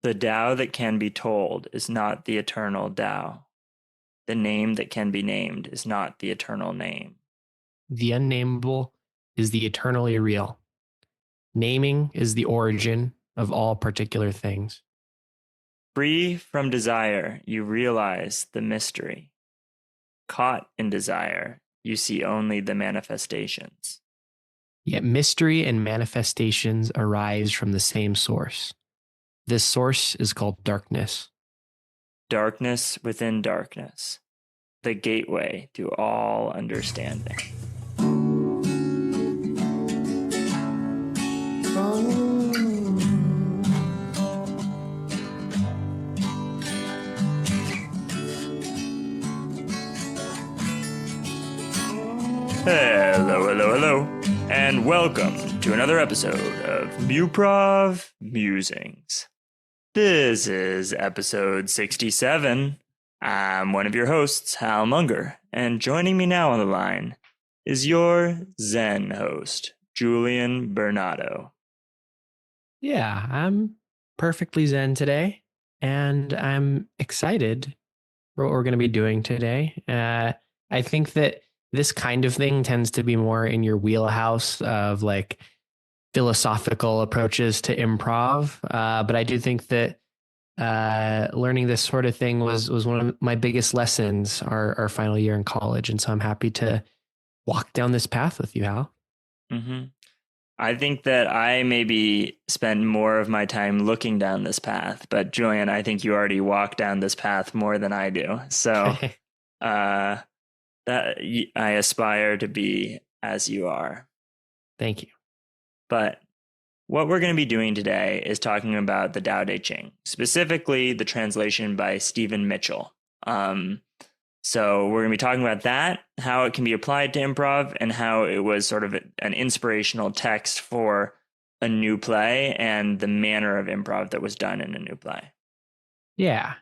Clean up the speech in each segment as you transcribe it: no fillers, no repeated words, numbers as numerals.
The Tao that can be told is not the eternal Tao. The name that can be named is not the eternal name. The unnameable is the eternally real. Naming is the origin of all particular things. Free from desire, you realize the mystery. Caught in desire, you see only the manifestations. Yet mystery and manifestations arise from the same source. This source is called darkness. Darkness within darkness, the gateway to all understanding. Hello, and welcome to another episode of Muprov Musings. This is episode 67. I'm one of your hosts, Hal Munger, and joining me now on the line is your Zen host, Julian Bernardo. Yeah, I'm perfectly zen today, and I'm excited for what we're going to be doing today. I think that this kind of thing tends to be more in your wheelhouse of like philosophical approaches to improv. But I do think that learning this sort of thing was one of my biggest lessons our final year in college. And so I'm happy to walk down this path with you, Hal. Mm-hmm. I think that I maybe spent more of my time looking down this path, but Julian, I think you already walked down this path more than I do. So that I aspire to be as you are. Thank you. But what we're going to be doing today is talking about the Tao Te Ching, specifically the translation by Stephen Mitchell. So we're going to be talking about that, how it can be applied to improv, and how it was sort of an inspirational text for a new play and the manner of improv that was done in a new play. Yeah.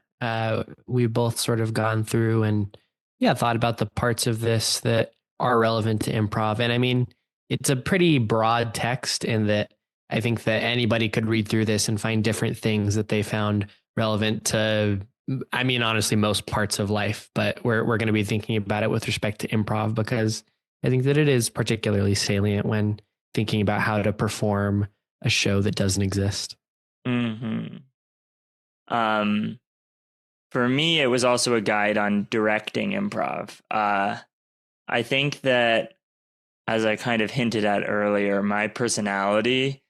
We've both sort of gone through and thought about the parts of this that are relevant to improv. And I mean, it's a pretty broad text in that I think that anybody could read through this and find different things that they found relevant to, I mean, honestly, most parts of life, but we're going to be thinking about it with respect to improv because I think that it is particularly salient when thinking about how to perform a show that doesn't exist. Mm-hmm. For me, it was also a guide on directing improv. I think that, as I kind of hinted at earlier, my personality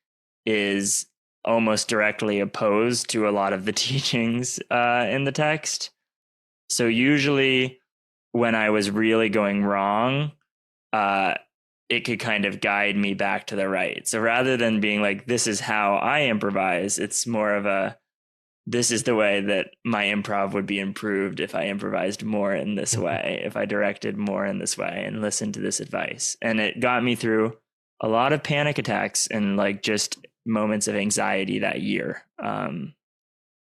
is almost directly opposed to a lot of the teachings in the text. So usually when I was really going wrong, it could kind of guide me back to the right. So rather than being like, this is how I improvise, it's more of a, this is the way that my improv would be improved if I improvised more in this way, if I directed more in this way and listened to this advice. And it got me through a lot of panic attacks and like just moments of anxiety that year.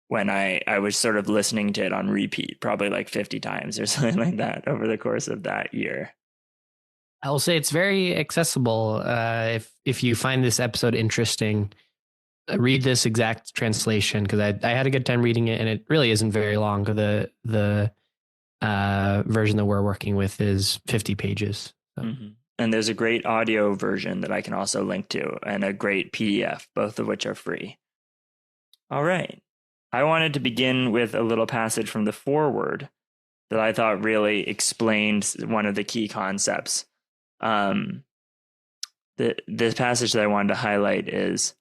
When I was sort of listening to it on repeat, probably like 50 times or something like that over the course of that year. I will say it's very accessible. If you find this episode interesting, read this exact translation because I had a good time reading it, and it really isn't very long. The version that we're working with is 50 pages. So. Mm-hmm. And there's a great audio version that I can also link to, and a great PDF, both of which are free. All right. I wanted to begin with a little passage from the foreword that I thought really explained one of the key concepts. The passage that I wanted to highlight is,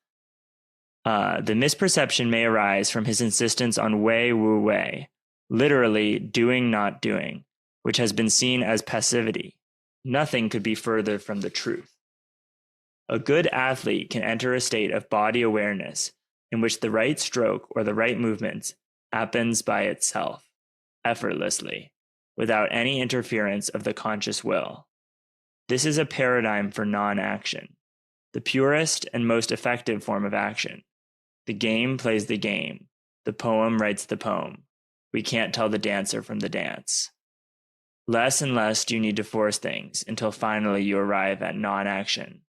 the misperception may arise from his insistence on wei wu wei, literally doing not doing, which has been seen as passivity. Nothing could be further from the truth. A good athlete can enter a state of body awareness in which the right stroke or the right movement happens by itself, effortlessly, without any interference of the conscious will. This is a paradigm for non-action, the purest and most effective form of action. The game plays the game. The poem writes the poem. We can't tell the dancer from the dance. Less and less do you need to force things until finally you arrive at non-action.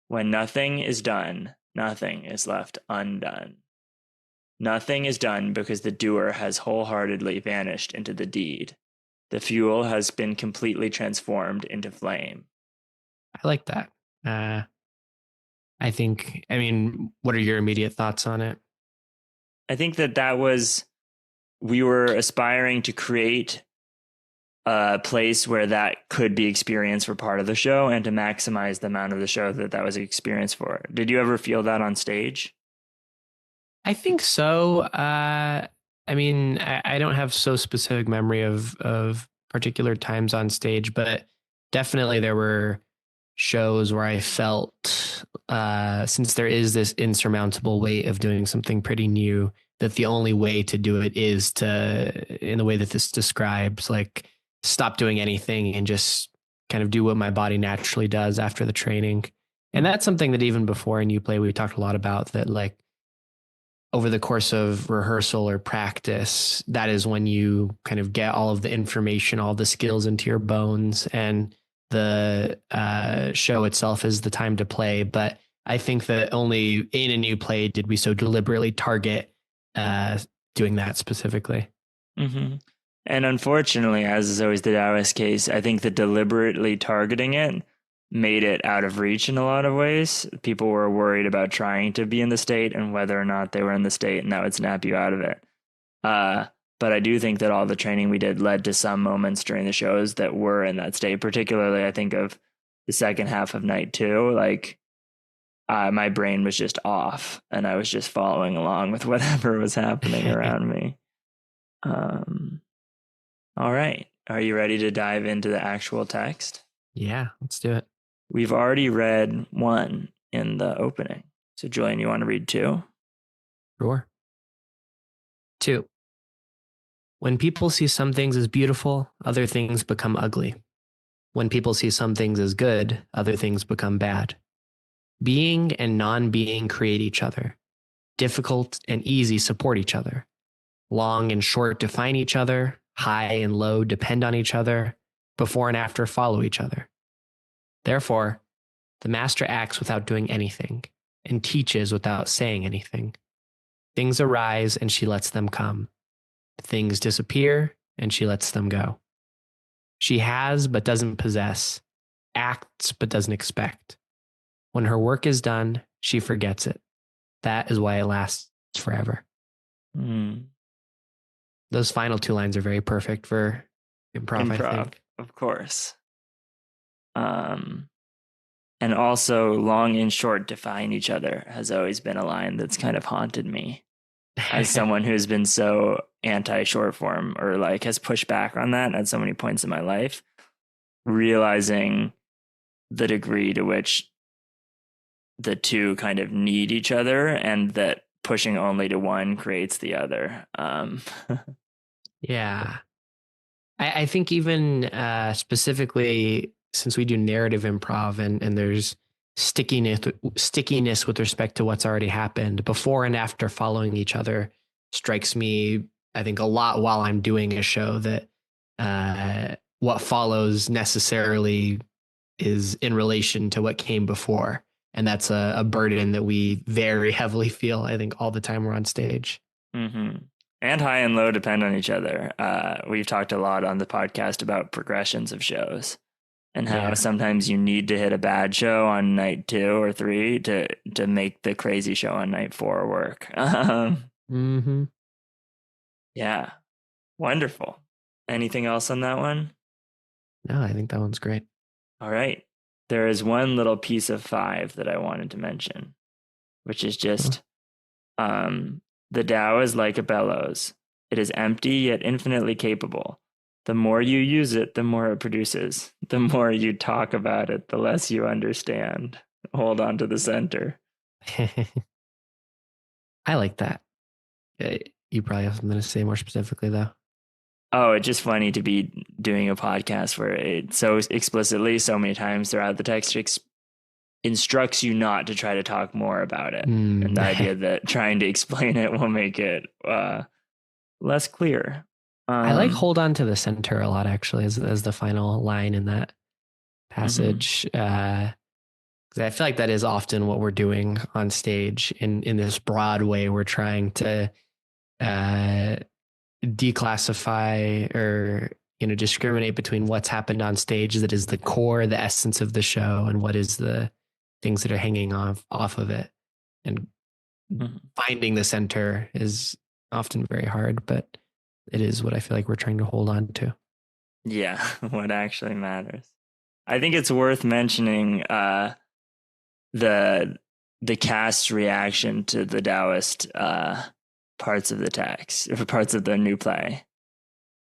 When nothing is done, nothing is left undone. Nothing is done because the doer has wholeheartedly vanished into the deed. The fuel has been completely transformed into flame. I like that. I mean, what are your immediate thoughts on it? I think that was, we were aspiring to create a place where that could be experienced for part of the show and to maximize the amount of the show that was experienced for. Did you ever feel that on stage? I think so. I mean, I don't have so specific memory of particular times on stage, but definitely there were shows where I felt, since there is this insurmountable weight of doing something pretty new, that the only way to do it is to, in the way that this describes, like stop doing anything and just kind of do what my body naturally does after the training. And that's something that even before in Uplay, we talked a lot about, that like over the course of rehearsal or practice, that is when you kind of get all of the information, all the skills into your bones, and the show itself is the time to play. But I think that only in a new play did we so deliberately target doing that specifically. Mm-hmm. And unfortunately, as is always the Taoist case, I think that deliberately targeting it made it out of reach in a lot of ways. People were worried about trying to be in the state and whether or not they were in the state, and that would snap you out of it. But I do think that all the training we did led to some moments during the shows that were in that state. Particularly, I think of the second half of night 2. Like, my brain was just off, and I was just following along with whatever was happening around me. All right. Are you ready to dive into the actual text? Yeah, let's do it. We've already read 1 in the opening. So, Julian, you want to read 2? Sure. 2. When people see some things as beautiful, other things become ugly. When people see some things as good, other things become bad. Being and non-being create each other. Difficult and easy support each other. Long and short define each other. High and low depend on each other. Before and after follow each other. Therefore, the master acts without doing anything and teaches without saying anything. Things arise and she lets them come. Things disappear and she lets them go. She has but doesn't possess, acts but doesn't expect. When her work is done, she forgets it. That is why it lasts forever. Those final 2 lines are very perfect for improv, I think. Of course. And also, long and short define each other has always been a line that's kind of haunted me as someone who's been so anti-short form, or like has pushed back on that at so many points in my life, realizing the degree to which the two kind of need each other, and that pushing only to one creates the other. Yeah. I think even specifically, since we do narrative improv and there's stickiness with respect to what's already happened, before and after following each other strikes me, I think, a lot while I'm doing a show, that what follows necessarily is in relation to what came before. And that's a burden that we very heavily feel, I think, all the time we're on stage. Mm-hmm. And high and low depend on each other. We've talked a lot on the podcast about progressions of shows and how sometimes you need to hit a bad show on night 2 or 3 to make the crazy show on night 4 work. Yeah. Wonderful. Anything else on that one? No, I think that one's great. All right. There is one little piece of 5 that I wanted to mention, which is just, the Tao is like a bellows. It is empty yet infinitely capable. The more you use it, the more it produces. The more you talk about it, the less you understand. Hold on to the center. I like that. You probably have something to say more specifically, though. Oh, it's just funny to be doing a podcast where it so explicitly, so many times throughout the text, instructs you not to try to talk more about it. And the idea that trying to explain it will make it less clear. I like hold on to the center a lot, actually, as the final line in that passage. Because I feel like that is often what we're doing on stage in this broad way. We're trying to uh, declassify or discriminate between what's happened on stage that is the core, the essence of the show, and what is the things that are hanging off of it. And finding the center is often very hard, but it is what I feel like we're trying to hold on to. Yeah, what actually matters. I think it's worth mentioning the cast's reaction to the Taoist parts of the text, or parts of the new play.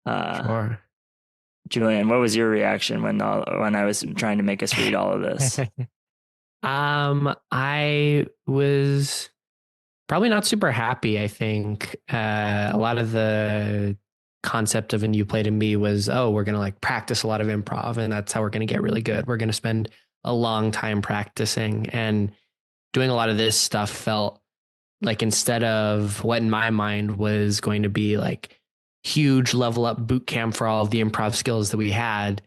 Sure. Julian, what was your reaction when I was trying to make us read all of this? I was probably not super happy. I think a lot of the concept of a new play to me was, oh, we're going to like practice a lot of improv and that's how we're going to get really good. We're going to spend a long time practicing, and doing a lot of this stuff felt like, instead of what in my mind was going to be like huge level up boot camp for all of the improv skills that we had,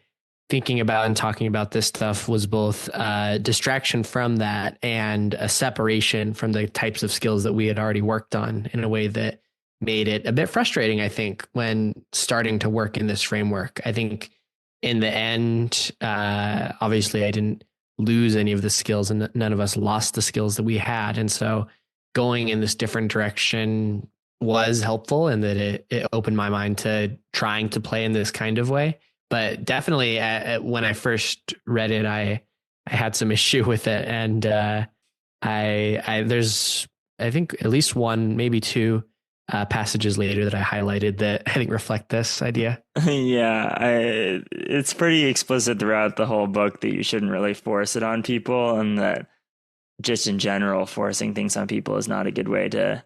thinking about and talking about this stuff was both a distraction from that and a separation from the types of skills that we had already worked on, in a way that made it a bit frustrating, I think, when starting to work in this framework. I think in the end, obviously I didn't lose any of the skills, and none of us lost the skills that we had. And so going in this different direction was helpful, in that it opened my mind to trying to play in this kind of way. But definitely when I first read it, I had some issue with it. And there's, I think, at least one, maybe two passages later that I highlighted that I think reflect this idea. Yeah, it's pretty explicit throughout the whole book that you shouldn't really force it on people, and that just in general, forcing things on people is not a good way to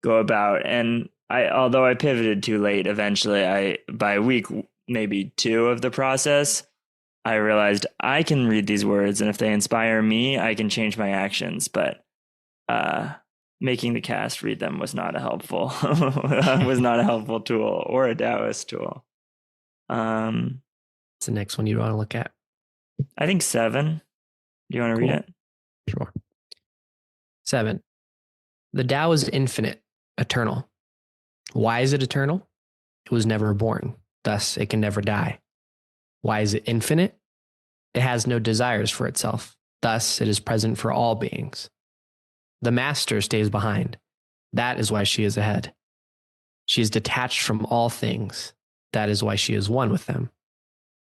go about. And although I pivoted too late, eventually by week maybe 2 of the process, I realized I can read these words, and if they inspire me, I can change my actions. But making the cast read them was not a helpful tool, or a Taoist tool. It's the next one you want to look at. I think 7. Do you want to read it? Sure. 7. The Tao is infinite, eternal. Why is it eternal? It was never born, thus it can never die. Why is it infinite? It has no desires for itself, thus it is present for all beings. The master stays behind. That is why she is ahead. She is detached from all things. That is why she is one with them.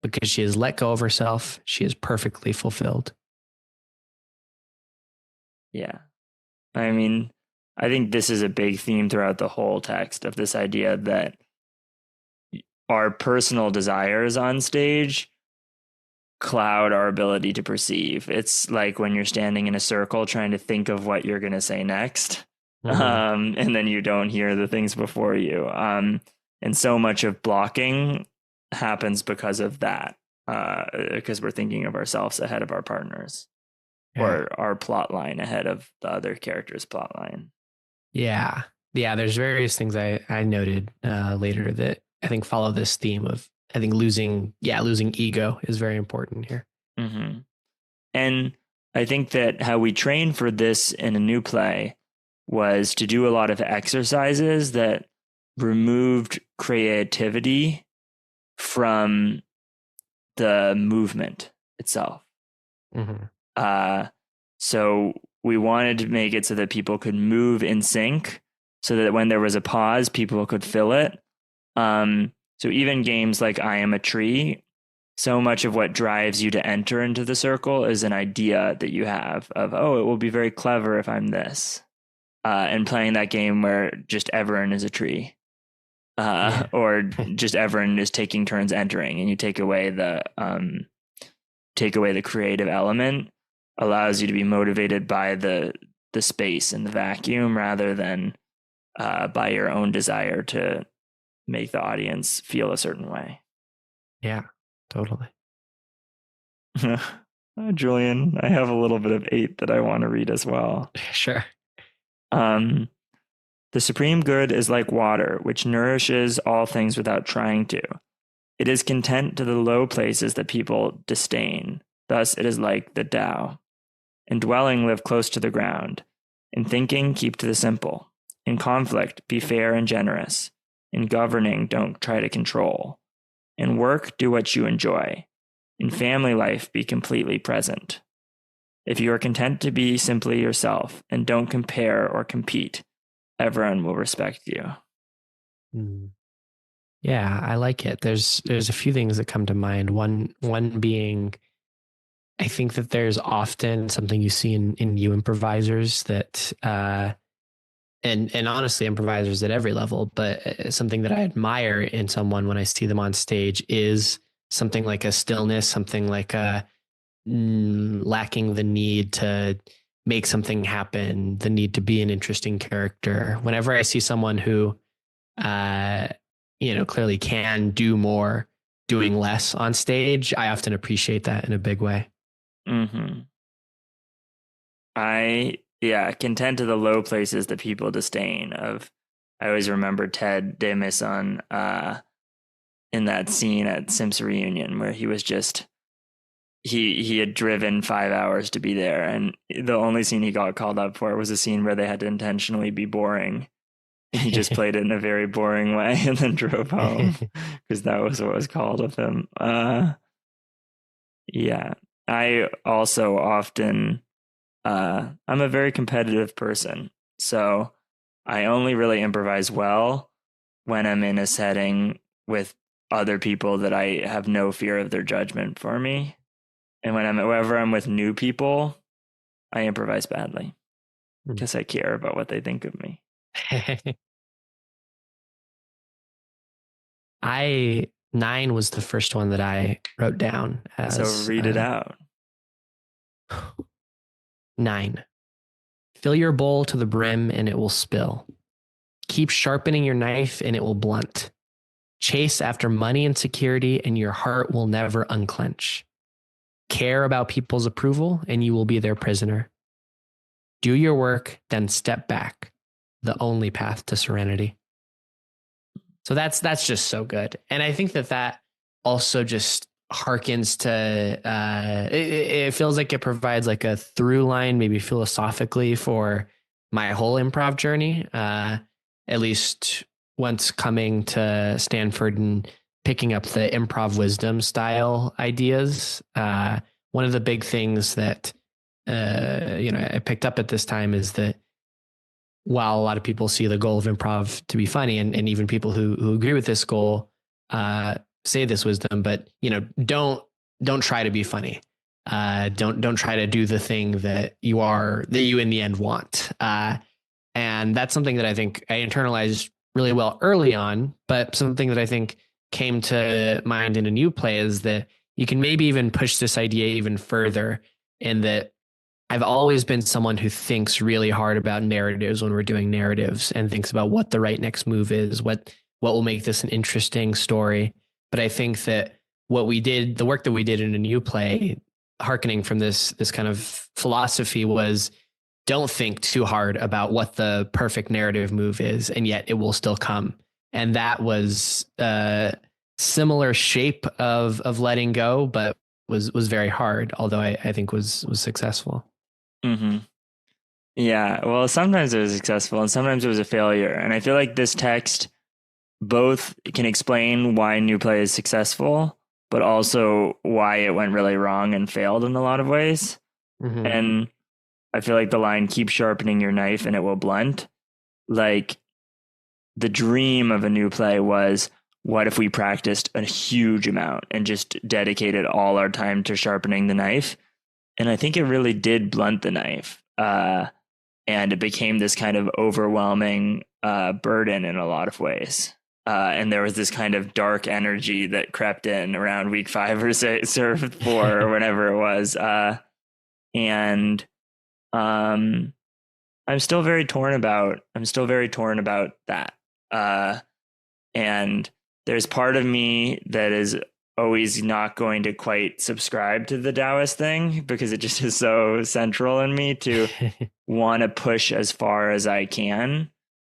Because she has let go of herself, she is perfectly fulfilled. Yeah. I mean, I think this is a big theme throughout the whole text, of this idea that our personal desires on stage cloud our ability to perceive. It's like when you're standing in a circle trying to think of what you're going to say next, and then you don't hear the things before you. And so much of blocking happens because of that, because we're thinking of ourselves ahead of our partners, or our plot line ahead of the other character's plot line. Yeah. There's various things I noted later that I think follow this theme of, I think, losing ego is very important here. Mm-hmm. And I think that how we train for this in a new play was to do a lot of exercises that removed creativity from the movement itself. Mm-hmm. So we wanted to make it so that people could move in sync, so that when there was a pause, people could fill it. So even games like I Am a Tree, so much of what drives you to enter into the circle is an idea that you have of, oh, it will be very clever if I'm this. And playing that game where just everyone is a tree, or just everyone is taking turns entering, and you take away the creative element, allows you to be motivated by the space and the vacuum, rather than by your own desire to make the audience feel a certain way. Yeah, totally. Julian, I have a little bit of 8 that I want to read as well. Sure. The supreme good is like water, which nourishes all things without trying to. It is content to the low places that people disdain. Thus it is like the Tao. In dwelling, live close to the ground. In thinking, keep to the simple. In conflict, be fair and generous. In governing, don't try to control. In work, do what you enjoy. In family life, be completely present. If you are content to be simply yourself and don't compare or compete, everyone will respect you. Mm. Yeah, I like it. There's a few things that come to mind. One being, I think that there's often something you see in new improvisers that and honestly improvisers at every level, but something that I admire in someone when I see them on stage is something like a stillness, something like a lacking the need to make something happen, the need to be an interesting character. Whenever I see someone who uh clearly can do more doing less on stage, I often appreciate that in a big way. Mm-hmm. Content to the low places that people disdain. I always remember Ted Demison in that scene at Simp's reunion where he was just he had driven 5 hours to be there, and the only scene he got called up for was a scene where they had to intentionally be boring. He just played it in a very boring way and then drove home because that was what was called of him. Yeah, I also often I'm a very competitive person, so I only really improvise well when I'm in a setting with other people that I have no fear of their judgment for me. And whenever I'm with new people, I improvise badly because I care about what they think of me. I 9 was the first one that I wrote down as. So read it out. 9. Fill your bowl to the brim and it will spill. Keep sharpening your knife and it will blunt. Chase after money and security and your heart will never unclench. Care about people's approval and you will be their prisoner. Do your work, then step back. The only path to serenity. So that's just so good. And I think that also just harkens to, it feels like it provides like a through line, maybe philosophically, for my whole improv journey. At least once coming to Stanford and picking up the improv wisdom style ideas. One of the big things that, I picked up at this time is that while a lot of people see the goal of improv to be funny, and even people who agree with this goal say this wisdom, but don't try to be funny. Don't try to do the thing that you in the end want. And that's something that I think I internalized really well early on, but something that I think came to mind in a new play is that you can maybe even push this idea even further, in that I've always been someone who thinks really hard about narratives when we're doing narratives, and thinks about what the right next move is, what will make this an interesting story. But I think that the work that we did in a new play, hearkening from this kind of philosophy, was don't think too hard about what the perfect narrative move is, and yet it will still come. And that was a similar shape of letting go, but was very hard, although I think was successful. Mm-hmm. Yeah, well, sometimes it was successful and sometimes it was a failure. And I feel like this text both can explain why New Play is successful, but also why it went really wrong and failed in a lot of ways. Mm-hmm. And I feel like the line, keep sharpening your knife and it will blunt. Like, the dream of a New Play was, what if we practiced a huge amount and just dedicated all our time to sharpening the knife? And I think it really did blunt the knife. And it became this kind of overwhelming burden in a lot of ways. And there was this kind of dark energy that crept in around week 5 or 6 or 4 or whatever it was. And I'm still very torn about that. And there's part of me that is always not going to quite subscribe to the Taoist thing, because it just is so central in me to want to push as far as I can.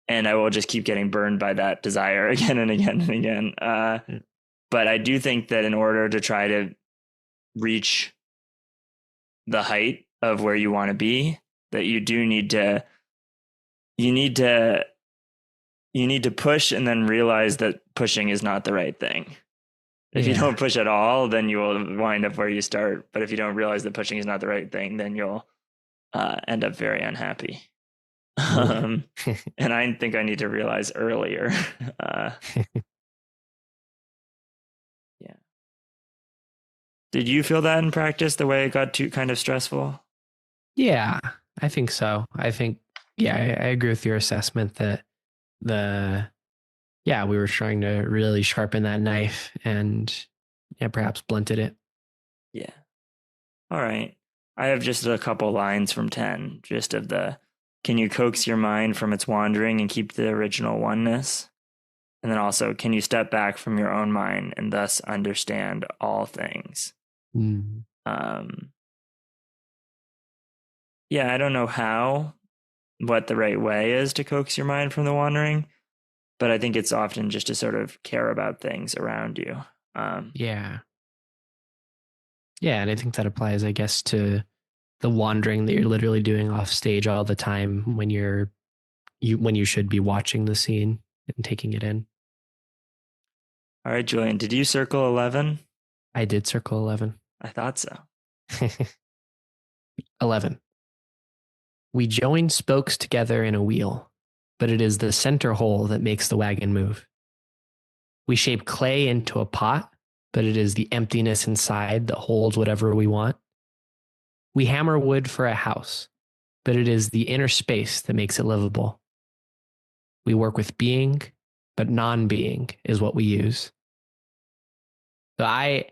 And I will just keep getting burned by that desire again and again and again. But I do think that in order to try to reach the height of where you want to be, that you need to you need to push and then realize that pushing is not the right thing. If you Yeah. don't push at all, then you will wind up where you start. But if you don't realize that pushing is not the right thing, then you'll end up very unhappy. Ooh. And I think I need to realize earlier. Uh, yeah. Did you feel that in practice, the way it got too kind of stressful? Yeah, I think so. I think, yeah, I agree with your assessment that the, yeah, we were trying to really sharpen that knife and yeah, perhaps blunted it. Yeah. All right. I have just a couple lines from 10, just of the can you coax your mind from its wandering and keep the original oneness? And then also, can you step back from your own mind and thus understand all things? Mm. Um, yeah, I don't know what the right way is to coax your mind from the wandering, but I think it's often just to sort of care about things around you. Um, Yeah. Yeah. And I think that applies, I guess, to the wandering that you're literally doing off stage all the time when when you should be watching the scene and taking it in. all right, Julian, did you circle 11? I did circle 11. I thought so. 11. We join spokes together in a wheel, but it is the center hole that makes the wagon move. We shape clay into a pot, but it is the emptiness inside that holds whatever we want. We hammer wood for a house, but it is the inner space that makes it livable. We work with being, but non-being is what we use. So I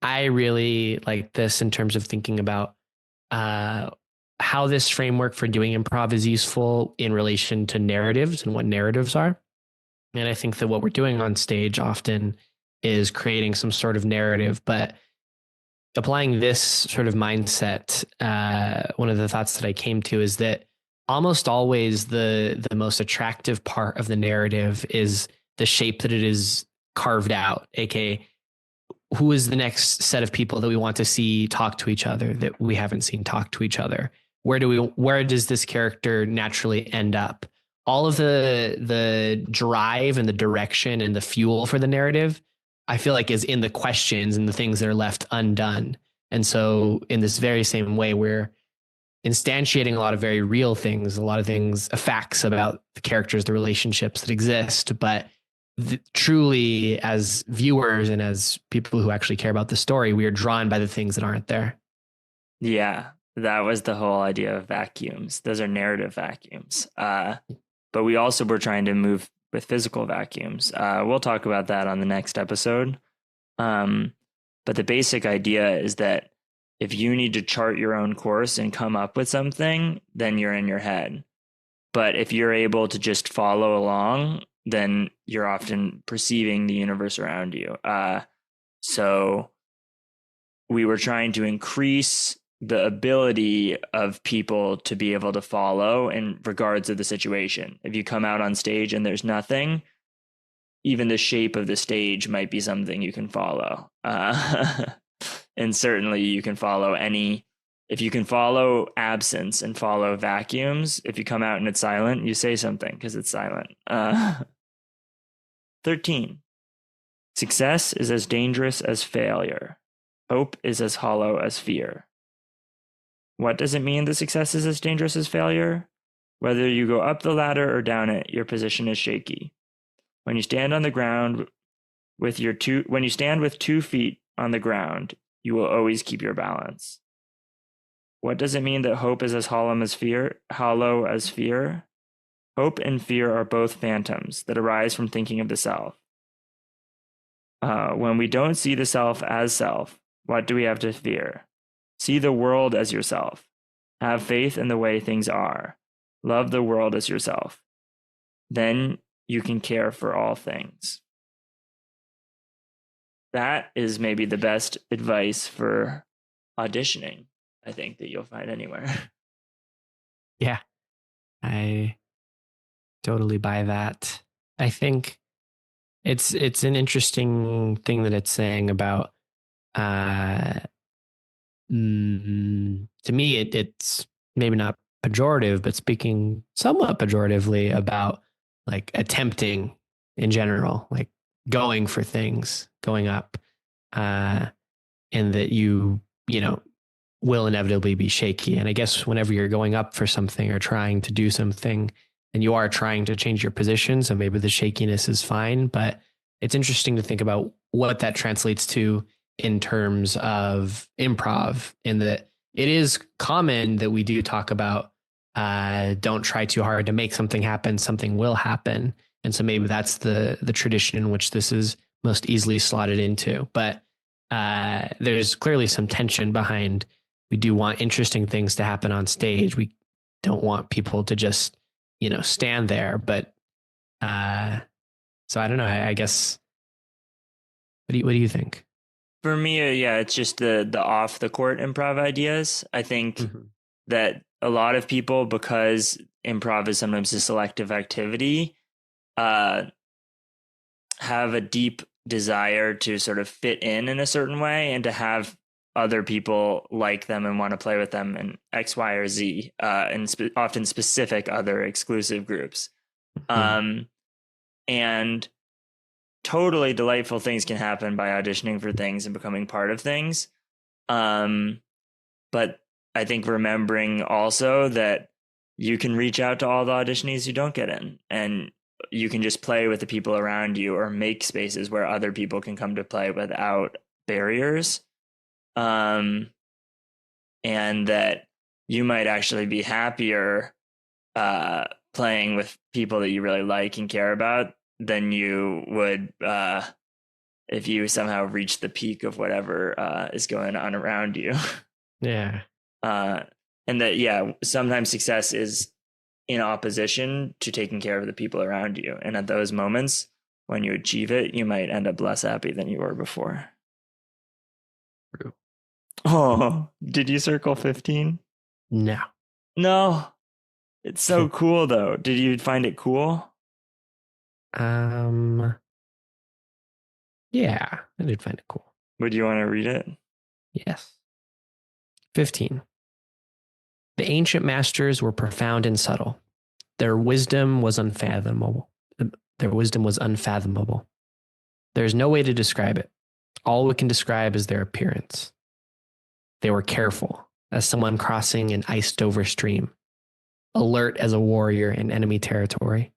really like this in terms of thinking about how this framework for doing improv is useful in relation to narratives and what narratives are. And I think that what we're doing on stage often is creating some sort of narrative, but applying this sort of mindset, one of the thoughts that I came to is that almost always the most attractive part of the narrative is the shape that it is carved out, aka who is the next set of people that we want to see talk to each other that we haven't seen talk to each other. Where does this character naturally end up? All of the drive and the direction and the fuel for the narrative, I feel like is in the questions and the things that are left undone. And so in this very same way, we're instantiating a lot of very real things, a lot of things, facts about the characters, the relationships that exist, but truly as viewers and as people who actually care about the story, we are drawn by the things that aren't there. Yeah, that was the whole idea of vacuums. Those are narrative vacuums. But we also were trying to move with physical vacuums. We'll talk about that on the next episode. But the basic idea is that if you need to chart your own course and come up with something, then you're in your head. But if you're able to just follow along, then you're often perceiving the universe around you. So we were trying to increase the ability of people to be able to follow in regards of the situation. If you come out on stage and there's nothing, even the shape of the stage might be something you can follow. And certainly you can follow if you can follow absence and follow vacuums, if you come out and it's silent, you say something because it's silent. 13. Success is as dangerous as failure. Hope is as hollow as fear. What does it mean that success is as dangerous as failure? Whether you go up the ladder or down it, your position is shaky. When you stand on the ground with when you stand with 2 feet on the ground, you will always keep your balance. What does it mean that hope is as hollow as fear? Hope and fear are both phantoms that arise from thinking of the self. When we don't see the self as self, what do we have to fear? See the world as yourself. Have faith in the way things are. Love the world as yourself. Then you can care for all things. That is maybe the best advice for auditioning, I think, that you'll find anywhere. Yeah, I totally buy that. I think it's an interesting thing that it's saying about to me it's maybe not pejorative, but speaking somewhat pejoratively about like attempting in general, like going for things, going up, uh, and that you know, will inevitably be shaky. And I guess whenever you're going up for something or trying to do something and you are trying to change your position, so maybe the shakiness is fine, but it's interesting to think about what that translates to in terms of improv, in that it is common that we do talk about don't try too hard to make something happen, something will happen. And so maybe that's the tradition in which this is most easily slotted into. But there's clearly some tension behind, we do want interesting things to happen on stage. We don't want people to just, stand there. But so I don't know. I guess, what do you think? For me, yeah, it's just the off the court improv ideas. I think that a lot of people, because improv is sometimes a selective activity, have a deep desire to sort of fit in a certain way and to have other people like them and want to play with them in X, Y, or Z, and often specific other exclusive groups. And totally delightful things can happen by auditioning for things and becoming part of things. But I think remembering also that you can reach out to all the auditionees you don't get in, and you can just play with the people around you or make spaces where other people can come to play without barriers. And that you might actually be happier playing with people that you really like and care about than you would if you somehow reach the peak of whatever is going on around you. Yeah. And that, yeah, sometimes success is in opposition to taking care of the people around you. And at those moments, when you achieve it, you might end up less happy than you were before. True. Oh, did you circle 15? No. No. It's so cool, though. Did you find it cool? Yeah, I did find it cool. Would you want to read it? Yes. 15. The ancient masters were profound and subtle. Their wisdom was unfathomable. There's no way to describe it. All we can describe is their appearance. They were careful, as someone crossing an iced-over stream, alert as a warrior in enemy territory,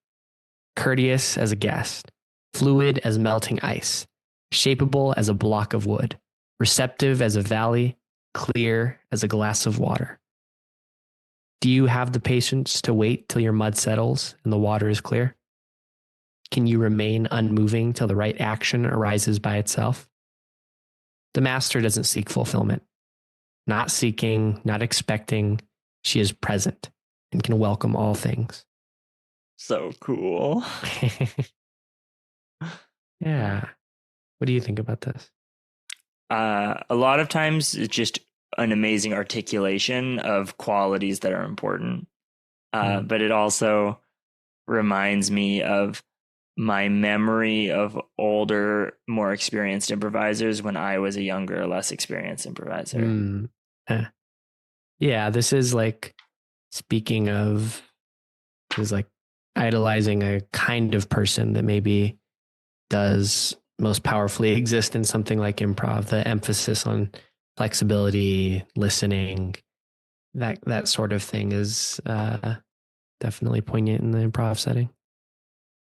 courteous as a guest, fluid as melting ice, shapeable as a block of wood, receptive as a valley, clear as a glass of water. Do you have the patience to wait till your mud settles and the water is clear? Can you remain unmoving till the right action arises by itself? The master doesn't seek fulfillment. Not seeking, not expecting, she is present and can welcome all things. So cool. Yeah. What do you think about this? A lot of times it's just an amazing articulation of qualities that are important. But it also reminds me of my memory of older, more experienced improvisers when I was a younger, less experienced improviser. Yeah, this is like, speaking of, is like idolizing a kind of person that maybe does most powerfully exist in something like improv, the emphasis on flexibility, listening, that sort of thing is definitely poignant in the improv setting.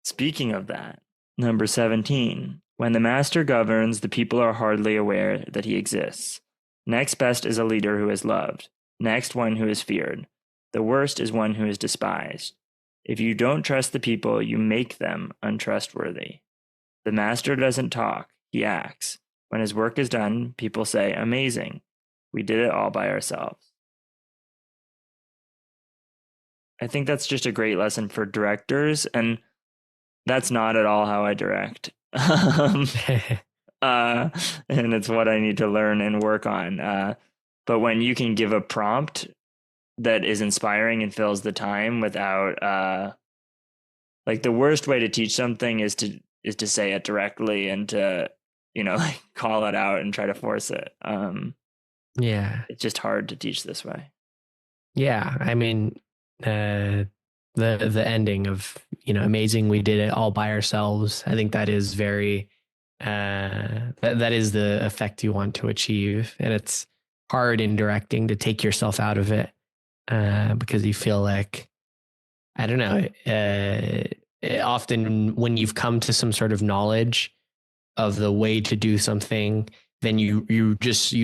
Speaking of that, number 17, when the master governs, the people are hardly aware that he exists. Next best is a leader who is loved. Next, one who is feared. The worst is one who is despised. If you don't trust the people, you make them untrustworthy. The master doesn't talk, he acts. When his work is done, people say, amazing. We did it all by ourselves. I think that's just a great lesson for directors, and that's not at all how I direct. And it's what I need to learn and work on. But when you can give a prompt that is inspiring and fills the time without, like, the worst way to teach something is to say it directly and to, like, call it out and try to force it. Yeah. It's just hard to teach this way. Yeah. I mean, the ending of, amazing, we did it all by ourselves. I think that is very that is the effect you want to achieve, and it's hard in directing to take yourself out of it because you feel like, I don't know, often when you've come to some sort of knowledge of the way to do something, then you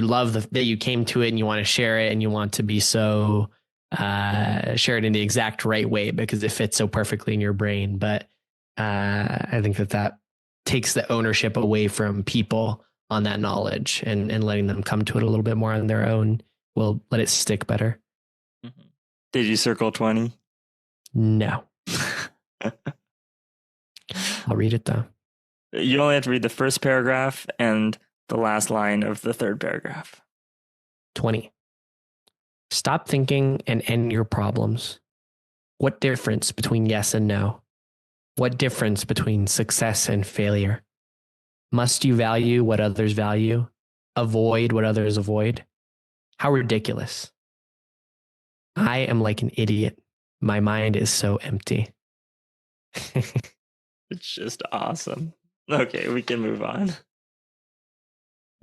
love that you came to it, and you want to share it, and you want to be so share it in the exact right way because it fits so perfectly in your brain. But I think that takes the ownership away from people on that knowledge, and letting them come to it a little bit more on their own will let it stick better. Mm-hmm. Did you circle 20? No. I'll read it though. You only have to read the first paragraph and the last line of the third paragraph. 20. Stop thinking and end your problems. What difference between yes and no? What difference between success and failure? Must you value what others value? Avoid what others avoid? How ridiculous. I am like an idiot. My mind is so empty. It's just awesome. Okay, we can move on.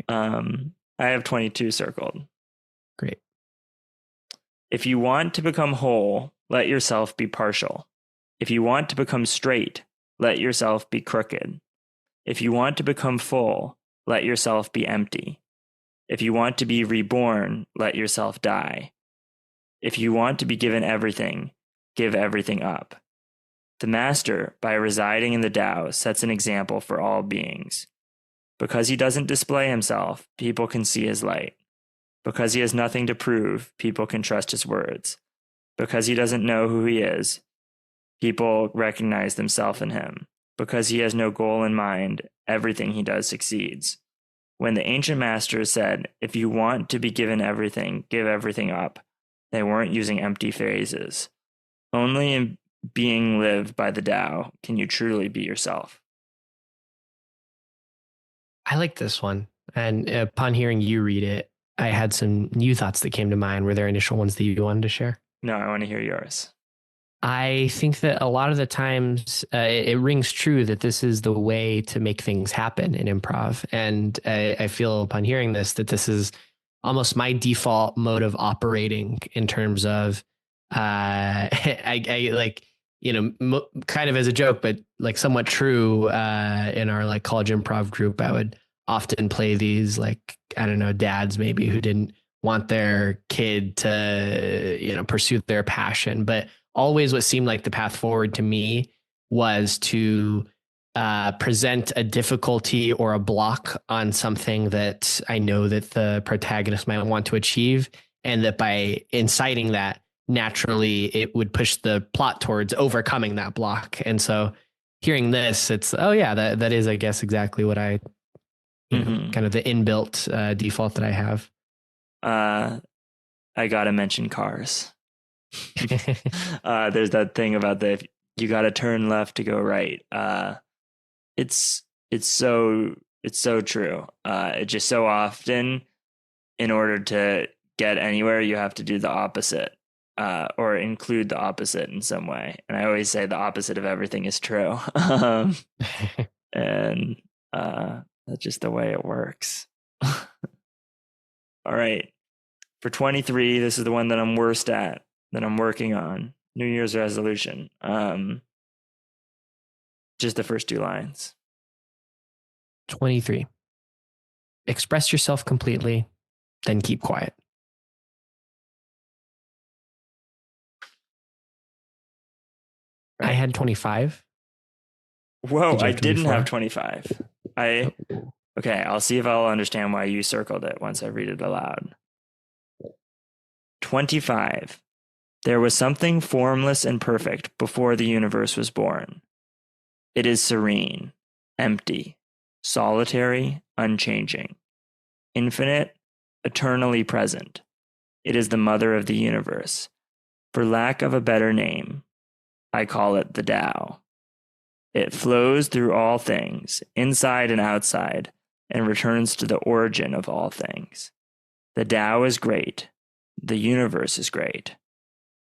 I have 22 circled. Great. If you want to become whole, let yourself be partial. If you want to become straight, let yourself be crooked. If you want to become full, let yourself be empty. If you want to be reborn, let yourself die. If you want to be given everything, give everything up. The master, by residing in the Tao, sets an example for all beings. Because he doesn't display himself, people can see his light. Because he has nothing to prove, people can trust his words. Because he doesn't know who he is, people recognize themselves in him. Because he has no goal in mind, everything he does succeeds. When the ancient masters said, if you want to be given everything, give everything up, they weren't using empty phrases. Only in being lived by the Tao can you truly be yourself. I like this one. And upon hearing you read it, I had some new thoughts that came to mind. Were there initial ones that you wanted to share? No, I want to hear yours. I think that a lot of the times it rings true that this is the way to make things happen in improv. And I feel upon hearing this that this is almost my default mode of operating in terms of I like, kind of as a joke, but like somewhat true in our like college improv group, I would often play these like, I don't know, dads maybe who didn't want their kid to, pursue their passion, but always what seemed like the path forward to me was to present a difficulty or a block on something that I know that the protagonist might want to achieve. And that by inciting that, naturally it would push the plot towards overcoming that block. And so hearing this, it's, oh yeah, that is, I guess, exactly what I, kind of the inbuilt default that I have. I gotta mention Cars. There's that thing about you gotta turn left to go right. It's so true. It just so often, in order to get anywhere, you have to do the opposite, or include the opposite in some way. And I always say the opposite of everything is true. And that's just the way it works. All right. For 23, this is the one that I'm worst at, that I'm working on. New Year's resolution. Just the first two lines. 23. Express yourself completely, then keep quiet. Right. I had 25. Whoa, I didn't have 25. Okay, I'll see if I'll understand why you circled it once I read it aloud. 25. There was something formless and perfect before the universe was born. It is serene, empty, solitary, unchanging, infinite, eternally present. It is the mother of the universe. For lack of a better name, I call it the Tao. It flows through all things, inside and outside, and returns to the origin of all things. The Tao is great. The universe is great.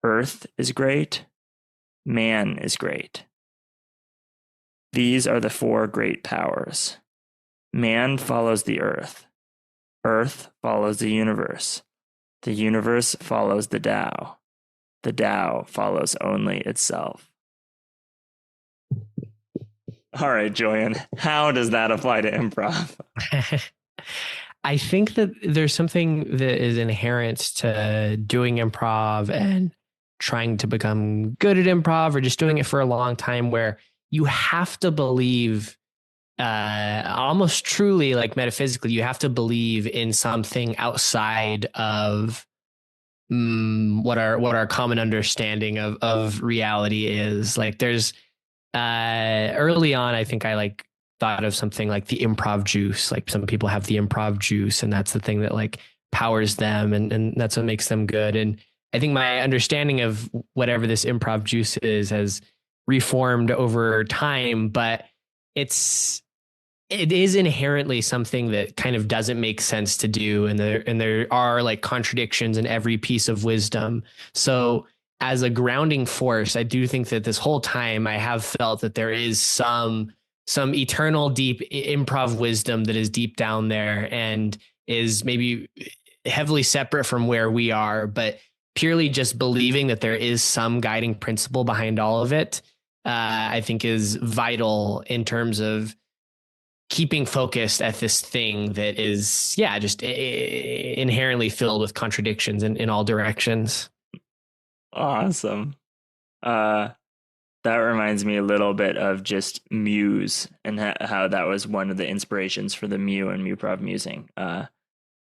Earth is great. Man is great. These are the four great powers. Man follows the earth. Earth follows the universe. The universe follows the Tao. The Tao follows only itself. All right, Julian, how does that apply to improv? I think that there's something that is inherent to doing improv and trying to become good at improv or just doing it for a long time where you have to believe almost truly like metaphysically, you have to believe in something outside of what our common understanding of reality is. Like there's early on, I think I like thought of something like the improv juice. Like some people have the improv juice, and that's the thing that like powers them, and that's what makes them good. And I think my understanding of whatever this improv juice is has reformed over time, but it is inherently something that kind of doesn't make sense to do, and there are like contradictions in every piece of wisdom. So as a grounding force, I do think that this whole time I have felt that there is some eternal deep improv wisdom that is deep down there and is maybe heavily separate from where we are, but purely just believing that there is some guiding principle behind all of it, I think is vital in terms of keeping focused at this thing that is, yeah, just inherently filled with contradictions in all directions. Awesome. That reminds me a little bit of just Muse and how that was one of the inspirations for the Mew and Muprov Musing.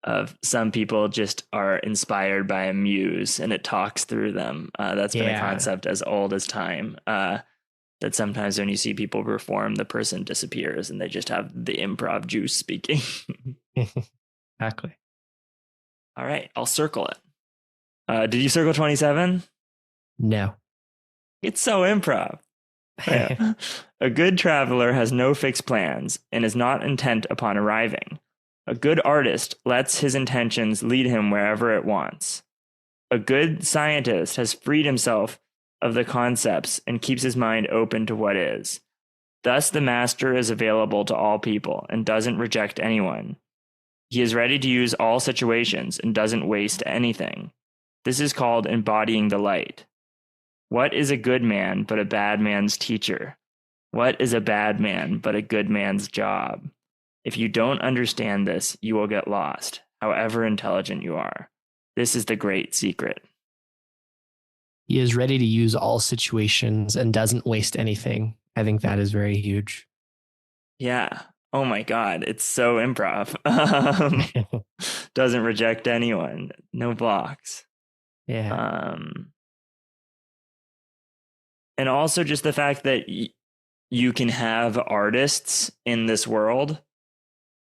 Of some people just are inspired by a muse and it talks through them. That's been a concept as old as time. That sometimes when you see people perform, the person disappears and they just have the improv juice speaking. Exactly. All right, I'll circle it. Did you circle 27? No. It's so improv. Yeah. A good traveler has no fixed plans and is not intent upon arriving. A good artist lets his intentions lead him wherever it wants. A good scientist has freed himself of the concepts and keeps his mind open to what is. Thus, the master is available to all people and doesn't reject anyone. He is ready to use all situations and doesn't waste anything. This is called embodying the light. What is a good man but a bad man's teacher? What is a bad man but a good man's job? If you don't understand this, you will get lost, however intelligent you are. This is the great secret. He is ready to use all situations and doesn't waste anything. I think that is very huge. Yeah. Oh my God. It's so improv. Doesn't reject anyone. No blocks. Yeah. And also just the fact that you can have artists in this world.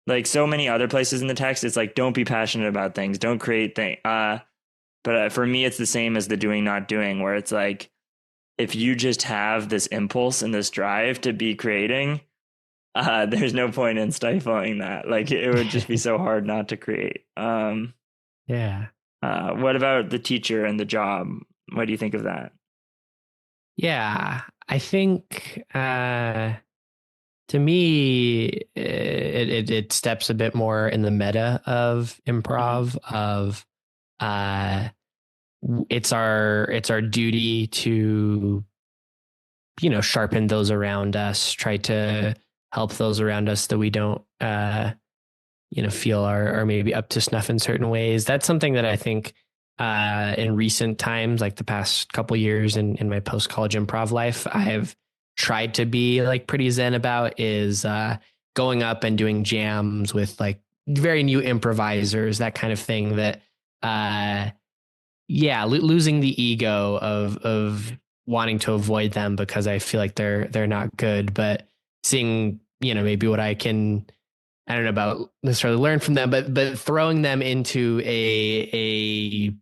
Like so many other places in the text, it's like, don't be passionate about things. Don't create things. But for me, it's the same as the doing, not doing, where it's like, if you just have this impulse and this drive to be creating, there's no point in stifling that. Like it would just be so hard not to create. Yeah. What about the teacher and the job? What do you think of that? Yeah. I think to me, it steps a bit more in the meta of improv of it's our duty to, you know, sharpen those around us, try to help those around us that we don't, you know, feel are maybe up to snuff in certain ways. That's something that I think in recent times, like the past couple years in my post-college improv life, I have tried to be like pretty zen about is going up and doing jams with like very new improvisers, that kind of thing that, losing the ego of wanting to avoid them because I feel like they're not good, but seeing, you know, maybe what I can, I don't know about necessarily learn from them, but throwing them into a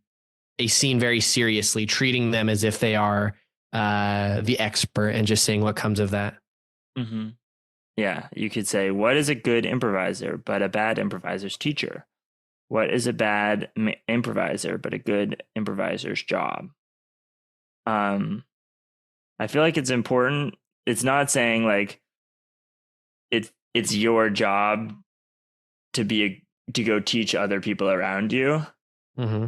scene very seriously, treating them as if they are the expert and just seeing what comes of that. Mm-hmm. Yeah, you could say, what is a good improviser, but a bad improviser's teacher? What is a bad improviser, but a good improviser's job? I feel like it's important. It's not saying like it's your job to to go teach other people around you. Mm-hmm.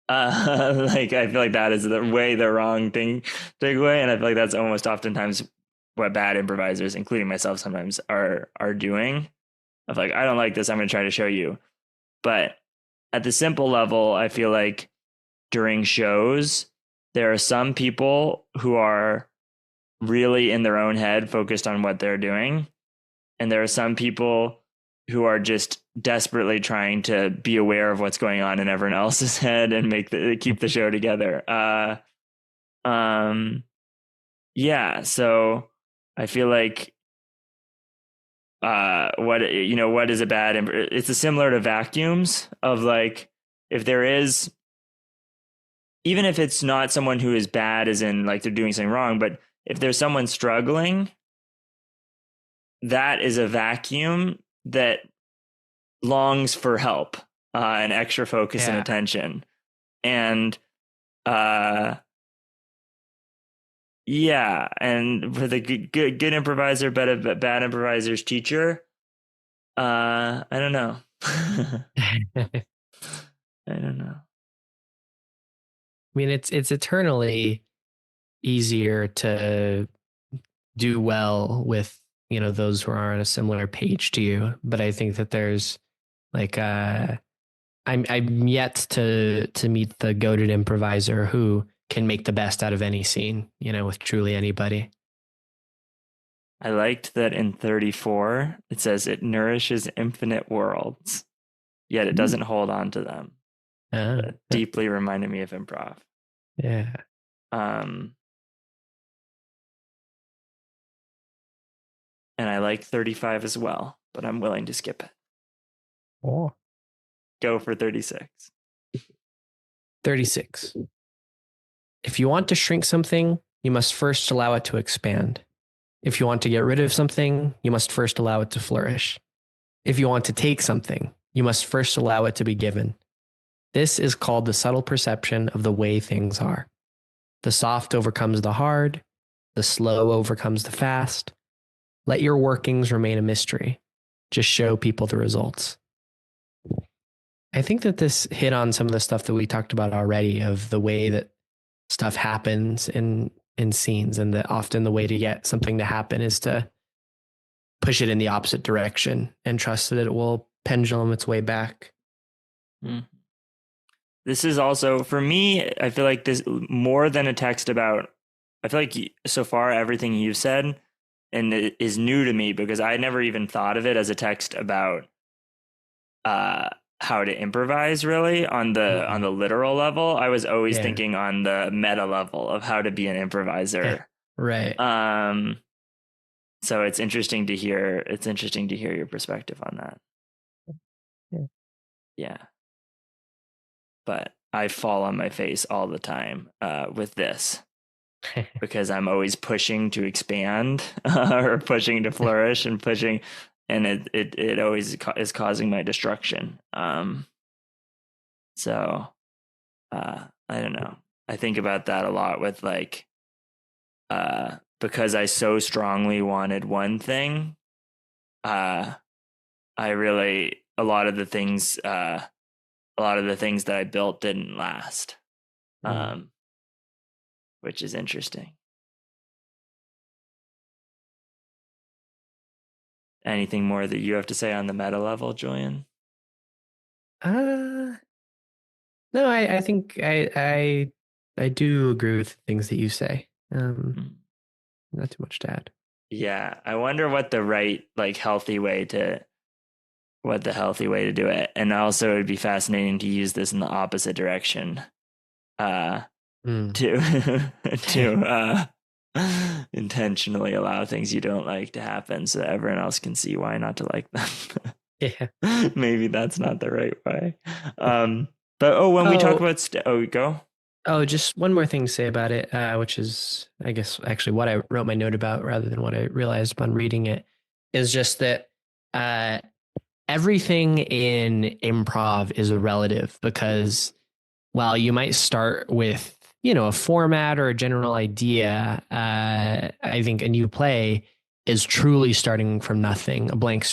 Like I feel like that is the wrong thing takeaway, and I feel like that's almost oftentimes what bad improvisers, including myself, sometimes are doing. Of like, I don't like this, I'm going to try to show you. But at the simple level, I feel like during shows, there are some people who are really in their own head, focused on what they're doing, and there are some people who are just desperately trying to be aware of what's going on in everyone else's head and keep the show together. Yeah, so I feel like what is a bad it's similar to vacuums of like, if there is, even if it's not someone who is bad as in like they're doing something wrong, but if there's someone struggling, that is a vacuum that longs for help, and extra focus and Yeah. attention. And yeah, and for the good improviser, but a bad improviser's teacher, I don't know. I don't know. I mean, it's eternally easier to do well with, you know, those who are on a similar page to you. But I think that there's like I'm yet to meet the goated improviser who can make the best out of any scene, you know, with truly anybody. I liked that in 34 it says it nourishes infinite worlds, yet it doesn't hold on to them. That deeply reminded me of improv. Yeah. And I like 35 as well, but I'm willing to skip it. Oh. Go for 36. 36. If you want to shrink something, you must first allow it to expand. If you want to get rid of something, you must first allow it to flourish. If you want to take something, you must first allow it to be given. This is called the subtle perception of the way things are. The soft overcomes the hard, the slow overcomes the fast. Let your workings remain a mystery. Just show people the results. I think that this hit on some of the stuff that we talked about already, of the way that stuff happens in scenes, and that often the way to get something to happen is to push it in the opposite direction and trust that it will pendulum its way back. This is also, for me, I feel like this more than a text about, I feel like so far everything you've said and it is new to me, because I never even thought of it as a text about how to improvise really on the literal level. I was always thinking on the meta level of how to be an improviser. Right. So it's interesting to hear your perspective on that. Yeah. But I fall on my face all the time with this, because I'm always pushing to expand or pushing to flourish and pushing, and it always is causing my destruction. So I don't know. I think about that a lot with like, because I so strongly wanted one thing, I really, a lot of the things that I built didn't last, which is interesting. Anything more that you have to say on the meta level, Julian? No, I think I do agree with things that you say. Not too much to add. Yeah, I wonder what the healthy way to do it. And also it'd be fascinating to use this in the opposite direction. To intentionally allow things you don't like to happen so that everyone else can see why not to like them. Yeah. Maybe that's not the right way. But when we talk about go. Oh, just one more thing to say about it, which is, I guess, actually what I wrote my note about rather than what I realized upon reading it, is just that everything in improv is relative, because while you might start with a format or a general idea, I think a new play is truly starting from nothing, a blank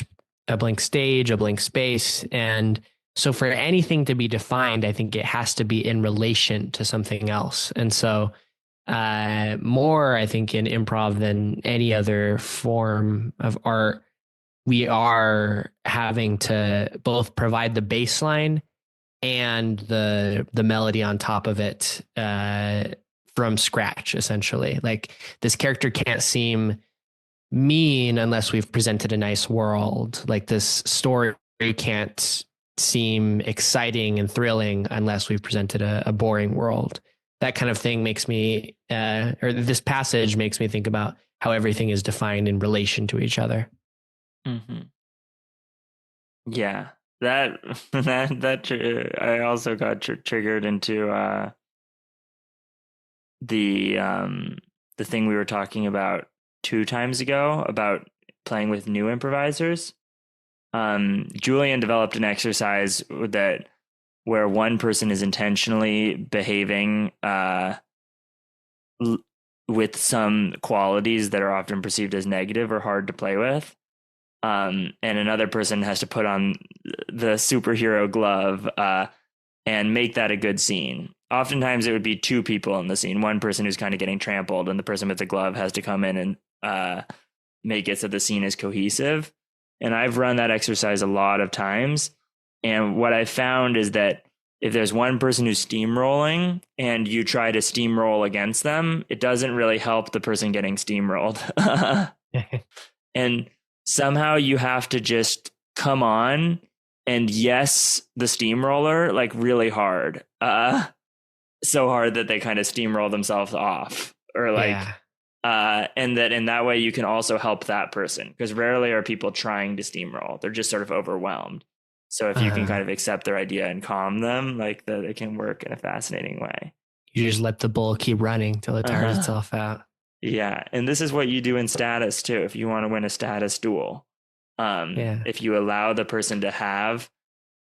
stage, a blank space. And so for anything to be defined, I think it has to be in relation to something else. And so more, I think, in improv than any other form of art, we are having to both provide the baseline and the melody on top of it from scratch, essentially. Like this character can't seem mean unless we've presented a nice world. Like this story can't seem exciting and thrilling unless we've presented a boring world. That kind of thing makes me, or this passage makes me think about how everything is defined in relation to each other. Mm-hmm. Yeah, I also got triggered into the thing we were talking about 2 times ago about playing with new improvisers. Julian developed an exercise where one person is intentionally behaving with some qualities that are often perceived as negative or hard to play with. And another person has to put on the superhero glove and make that a good scene. Oftentimes it would be 2 people in the scene, one person who's kind of getting trampled, and the person with the glove has to come in and make it so the scene is cohesive. And I've run that exercise a lot of times. And what I found is that if there's one person who's steamrolling and you try to steamroll against them, it doesn't really help the person getting steamrolled. And somehow you have to just come on and yes, the steamroller like really hard. So hard that they kind of steamroll themselves off or like, and that in that way you can also help that person, because rarely are people trying to steamroll. They're just sort of overwhelmed. So if you can kind of accept their idea and calm them, like that, it can work in a fascinating way. You just let the bull keep running till it tires itself out. Yeah. And this is what you do in status too. If you want to win a status duel, if you allow the person to have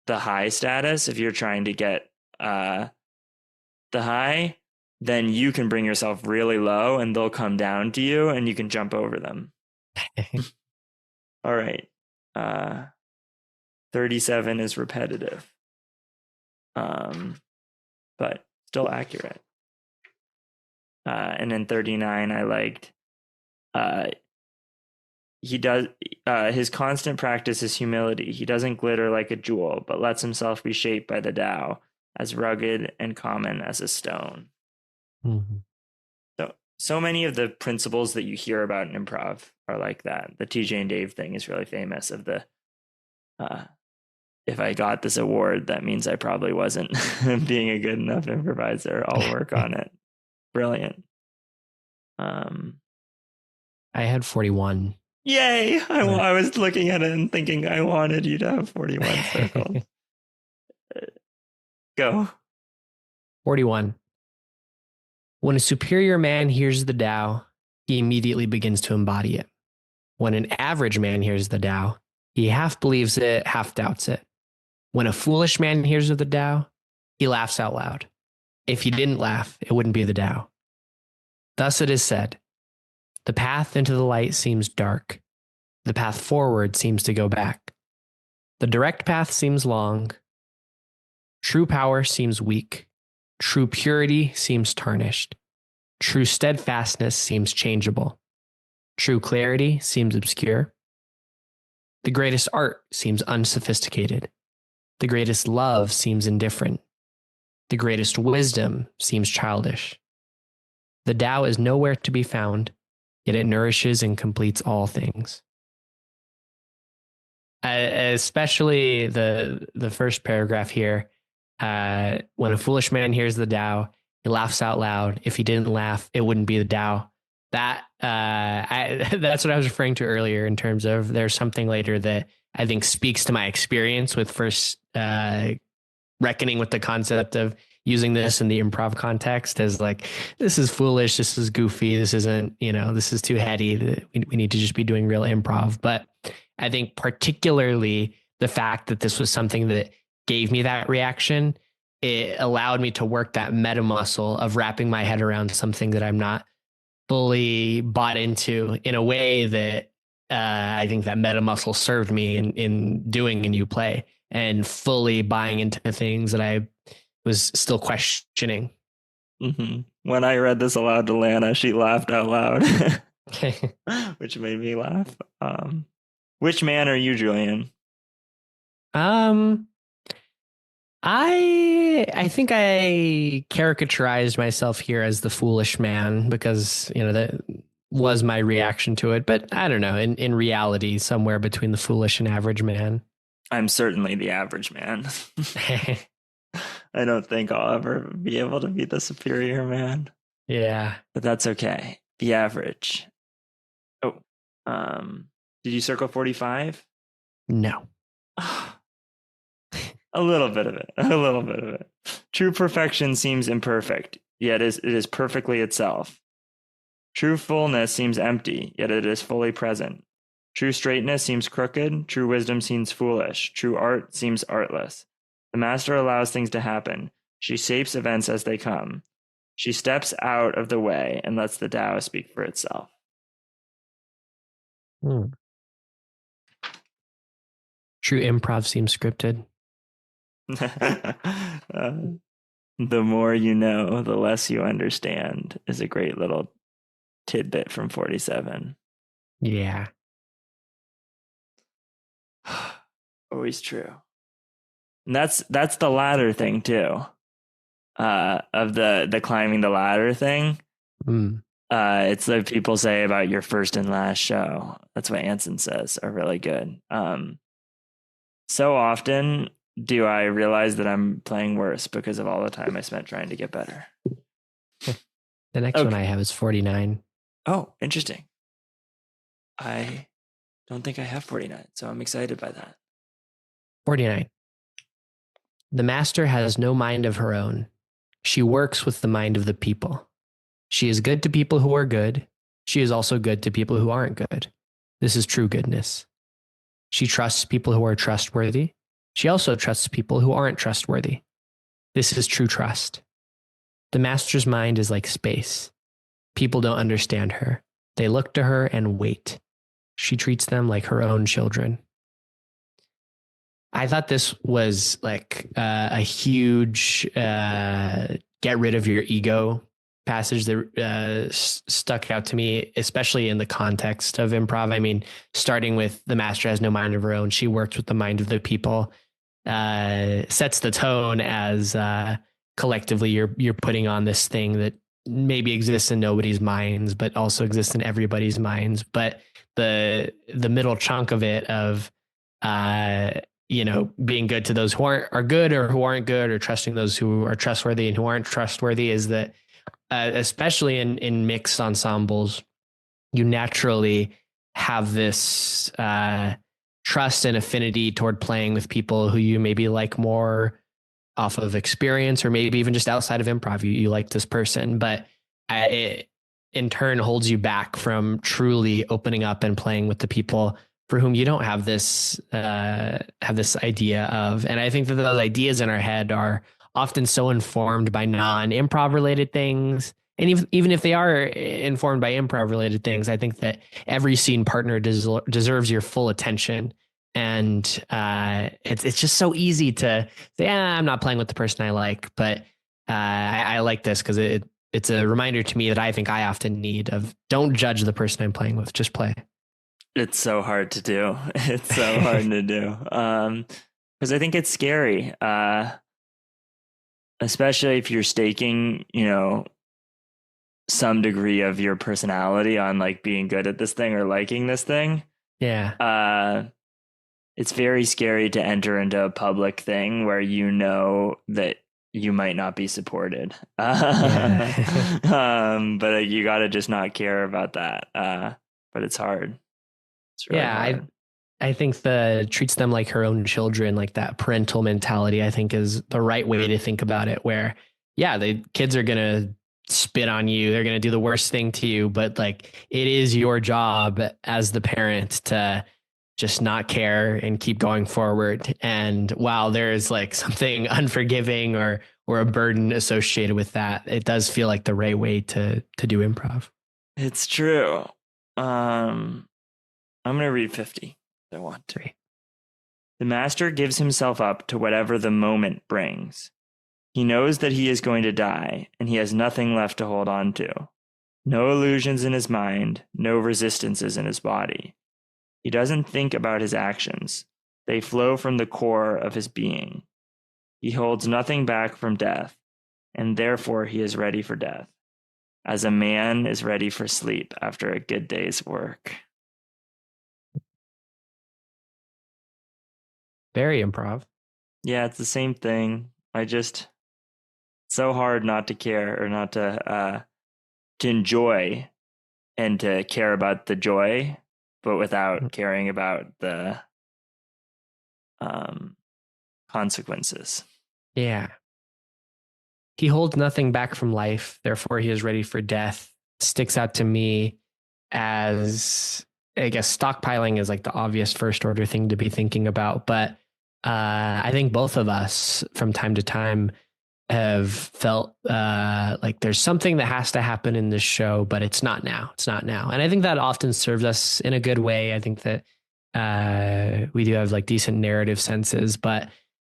the high status, if you're trying to get the high, then you can bring yourself really low and they'll come down to you and you can jump over them. All right. 37 is repetitive, but still accurate. And then 39, I liked. He does his constant practice is humility. He doesn't glitter like a jewel, but lets himself be shaped by the Tao, as rugged and common as a stone. Mm-hmm. So many of the principles that you hear about in improv are like that. The TJ and Dave thing is really famous. Of the if I got this award, that means I probably wasn't being a good enough improviser. I'll work on it. Brilliant. I had 41. Yay! I was looking at it and thinking I wanted you to have 41 circles. Go. 41. When a superior man hears the Tao, he immediately begins to embody it. When an average man hears the Tao, he half believes it, half doubts it. When a foolish man hears of the Tao, he laughs out loud. If he didn't laugh, it wouldn't be the Tao. Thus it is said, the path into the light seems dark. The path forward seems to go back. The direct path seems long. True power seems weak. True purity seems tarnished. True steadfastness seems changeable. True clarity seems obscure. The greatest art seems unsophisticated. The greatest love seems indifferent. The greatest wisdom seems childish. The Tao is nowhere to be found, yet it nourishes and completes all things. Especially the first paragraph here. When a foolish man hears the Tao, he laughs out loud. If he didn't laugh, it wouldn't be the Tao. That's what I was referring to earlier in terms of there's something later that I think speaks to my experience with first reckoning with the concept of using this in the improv context as like, this is foolish, this is goofy, this isn't, this is too heady. We need to just be doing real improv. But I think particularly the fact that this was something that gave me that reaction it allowed me to work that meta muscle of wrapping my head around something that I'm not fully bought into in a way that I think that meta muscle served me in doing a new play and fully buying into things that I was still questioning. Mm-hmm. When I read this aloud to Lana, she laughed out loud, which made me laugh. Which man are you, Julian? um, I think I caricaturized myself here as the foolish man because, you know, that was my reaction to it. But I don't know, in reality, somewhere between the foolish and average man. I'm certainly the average man. I don't think I'll ever be able to be the superior man, Yeah. but that's okay. The average. Oh, did you circle 45? No. A little bit of it. A little bit of it. True perfection seems imperfect, yet it is perfectly itself. True fullness seems empty, yet it is fully present. True straightness seems crooked. True wisdom seems foolish. True art seems artless. The master allows things to happen. She shapes events as they come. She steps out of the way and lets the Tao speak for itself. True improv seems scripted. The more you know, the less you understand is a great little tidbit from 47. Yeah. Always true. And that's the ladder thing too. Of the climbing the ladder thing. It's what people say about your first and last show. That's what Anson says are really good. So often do I realize that I'm playing worse because of all the time I spent trying to get better. The next one I have is 49. Oh, interesting. I don't think I have 49, so I'm excited by that. 49. The master has no mind of her own. She works with the mind of the people. She is good to people who are good. She is also good to people who aren't good. This is true goodness. She trusts people who are trustworthy. She also trusts people who aren't trustworthy. This is true trust. The master's mind is like space. People don't understand her. They look to her and wait. She treats them like her own children. I thought this was like a huge get rid of your ego passage that stuck out to me, especially in the context of improv. I mean, starting with the master has no mind of her own. She works with the mind of the people, sets the tone as collectively you're putting on this thing that maybe exists in nobody's minds, but also exists in everybody's minds. But the middle chunk of it of being good to those who are good or who aren't good, or trusting those who are trustworthy and who aren't trustworthy, is that especially in mixed ensembles, you naturally have this trust and affinity toward playing with people who you maybe like more off of experience, or maybe even just outside of improv. You like this person, but it in turn holds you back from truly opening up and playing with the people for whom you don't have this idea of. And I think that those ideas in our head are often so informed by non-improv related things. And even if they are informed by improv related things, I think that every scene partner deserves your full attention. And it's just so easy to say, I'm not playing with the person I like, but I like this because it's a reminder to me that I think I often need of, don't judge the person I'm playing with, just play. It's so hard to do. It's so hard to do. Because I think it's scary. Especially if you're staking, some degree of your personality on like being good at this thing or liking this thing. Yeah. It's very scary to enter into a public thing where you know that you might not be supported. But you got to just not care about that. But it's hard. It's really hard. I think treats them like her own children, like that parental mentality, I think is the right way to think about it, where, the kids are going to spit on you. They're going to do the worst thing to you, but like, it is your job as the parent to just not care and keep going forward. And while there is like something unforgiving or a burden associated with that, it does feel like the right way to do improv. It's true. I'm going to read 50. I want to. Great. The master gives himself up to whatever the moment brings. He knows that he is going to die, and he has nothing left to hold on to. No illusions in his mind, no resistances in his body. He doesn't think about his actions. They flow from the core of his being. He holds nothing back from death, and therefore he is ready for death, as a man is ready for sleep after a good day's work. Very improv. Yeah, it's the same thing. So hard not to care or not to enjoy and to care about the joy, but without caring about the consequences. Yeah. He holds nothing back from life, therefore he is ready for death. Sticks out to me as, I guess, stockpiling is like the obvious first order thing to be thinking about. But I think both of us from time to time have felt like there's something that has to happen in this show, but it's not now. It's not now. And I think that often serves us in a good way. I think that we do have like decent narrative senses, but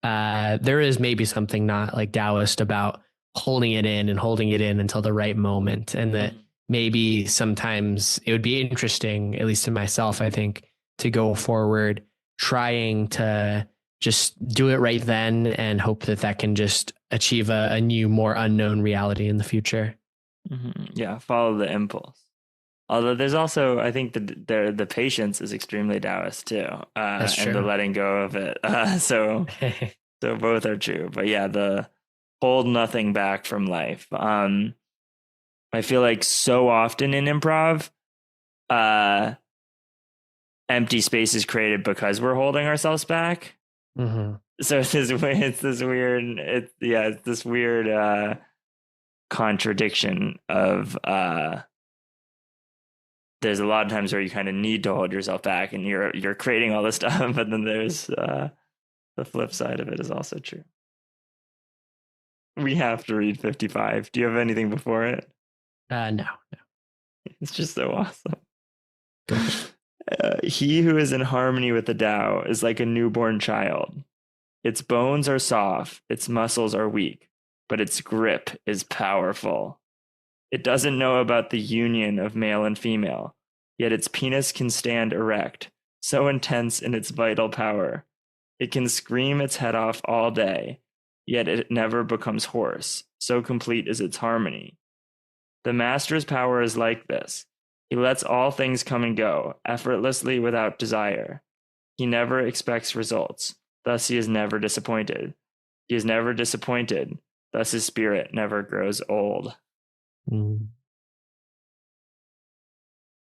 there is maybe something not like Taoist about holding it in and holding it in until the right moment. And that maybe sometimes it would be interesting, at least to myself, I think, to go forward trying to just do it right then and hope that that can just achieve a new, more unknown reality in the future. Mm-hmm. Yeah, follow the impulse. Although there's also, I think the patience is extremely Taoist too, That's true. and the letting go of it. So both are true. But yeah, the hold nothing back from life. I feel like so often in improv, empty space is created because we're holding ourselves back. Mm-hmm. So it's this weird contradiction of there's a lot of times where you kind of need to hold yourself back and you're creating all this stuff, but then there's the flip side of it is also true. We have to read 55. Do you have anything before it? No. It's just so awesome. He who is in harmony with the Tao is like a newborn child. Its bones are soft, its muscles are weak, but its grip is powerful. It doesn't know about the union of male and female, yet its penis can stand erect, so intense in its vital power. It can scream its head off all day, yet it never becomes hoarse, so complete is its harmony. The master's power is like this. He lets all things come and go, effortlessly without desire. He never expects results, thus he is never disappointed. He is never disappointed, thus his spirit never grows old.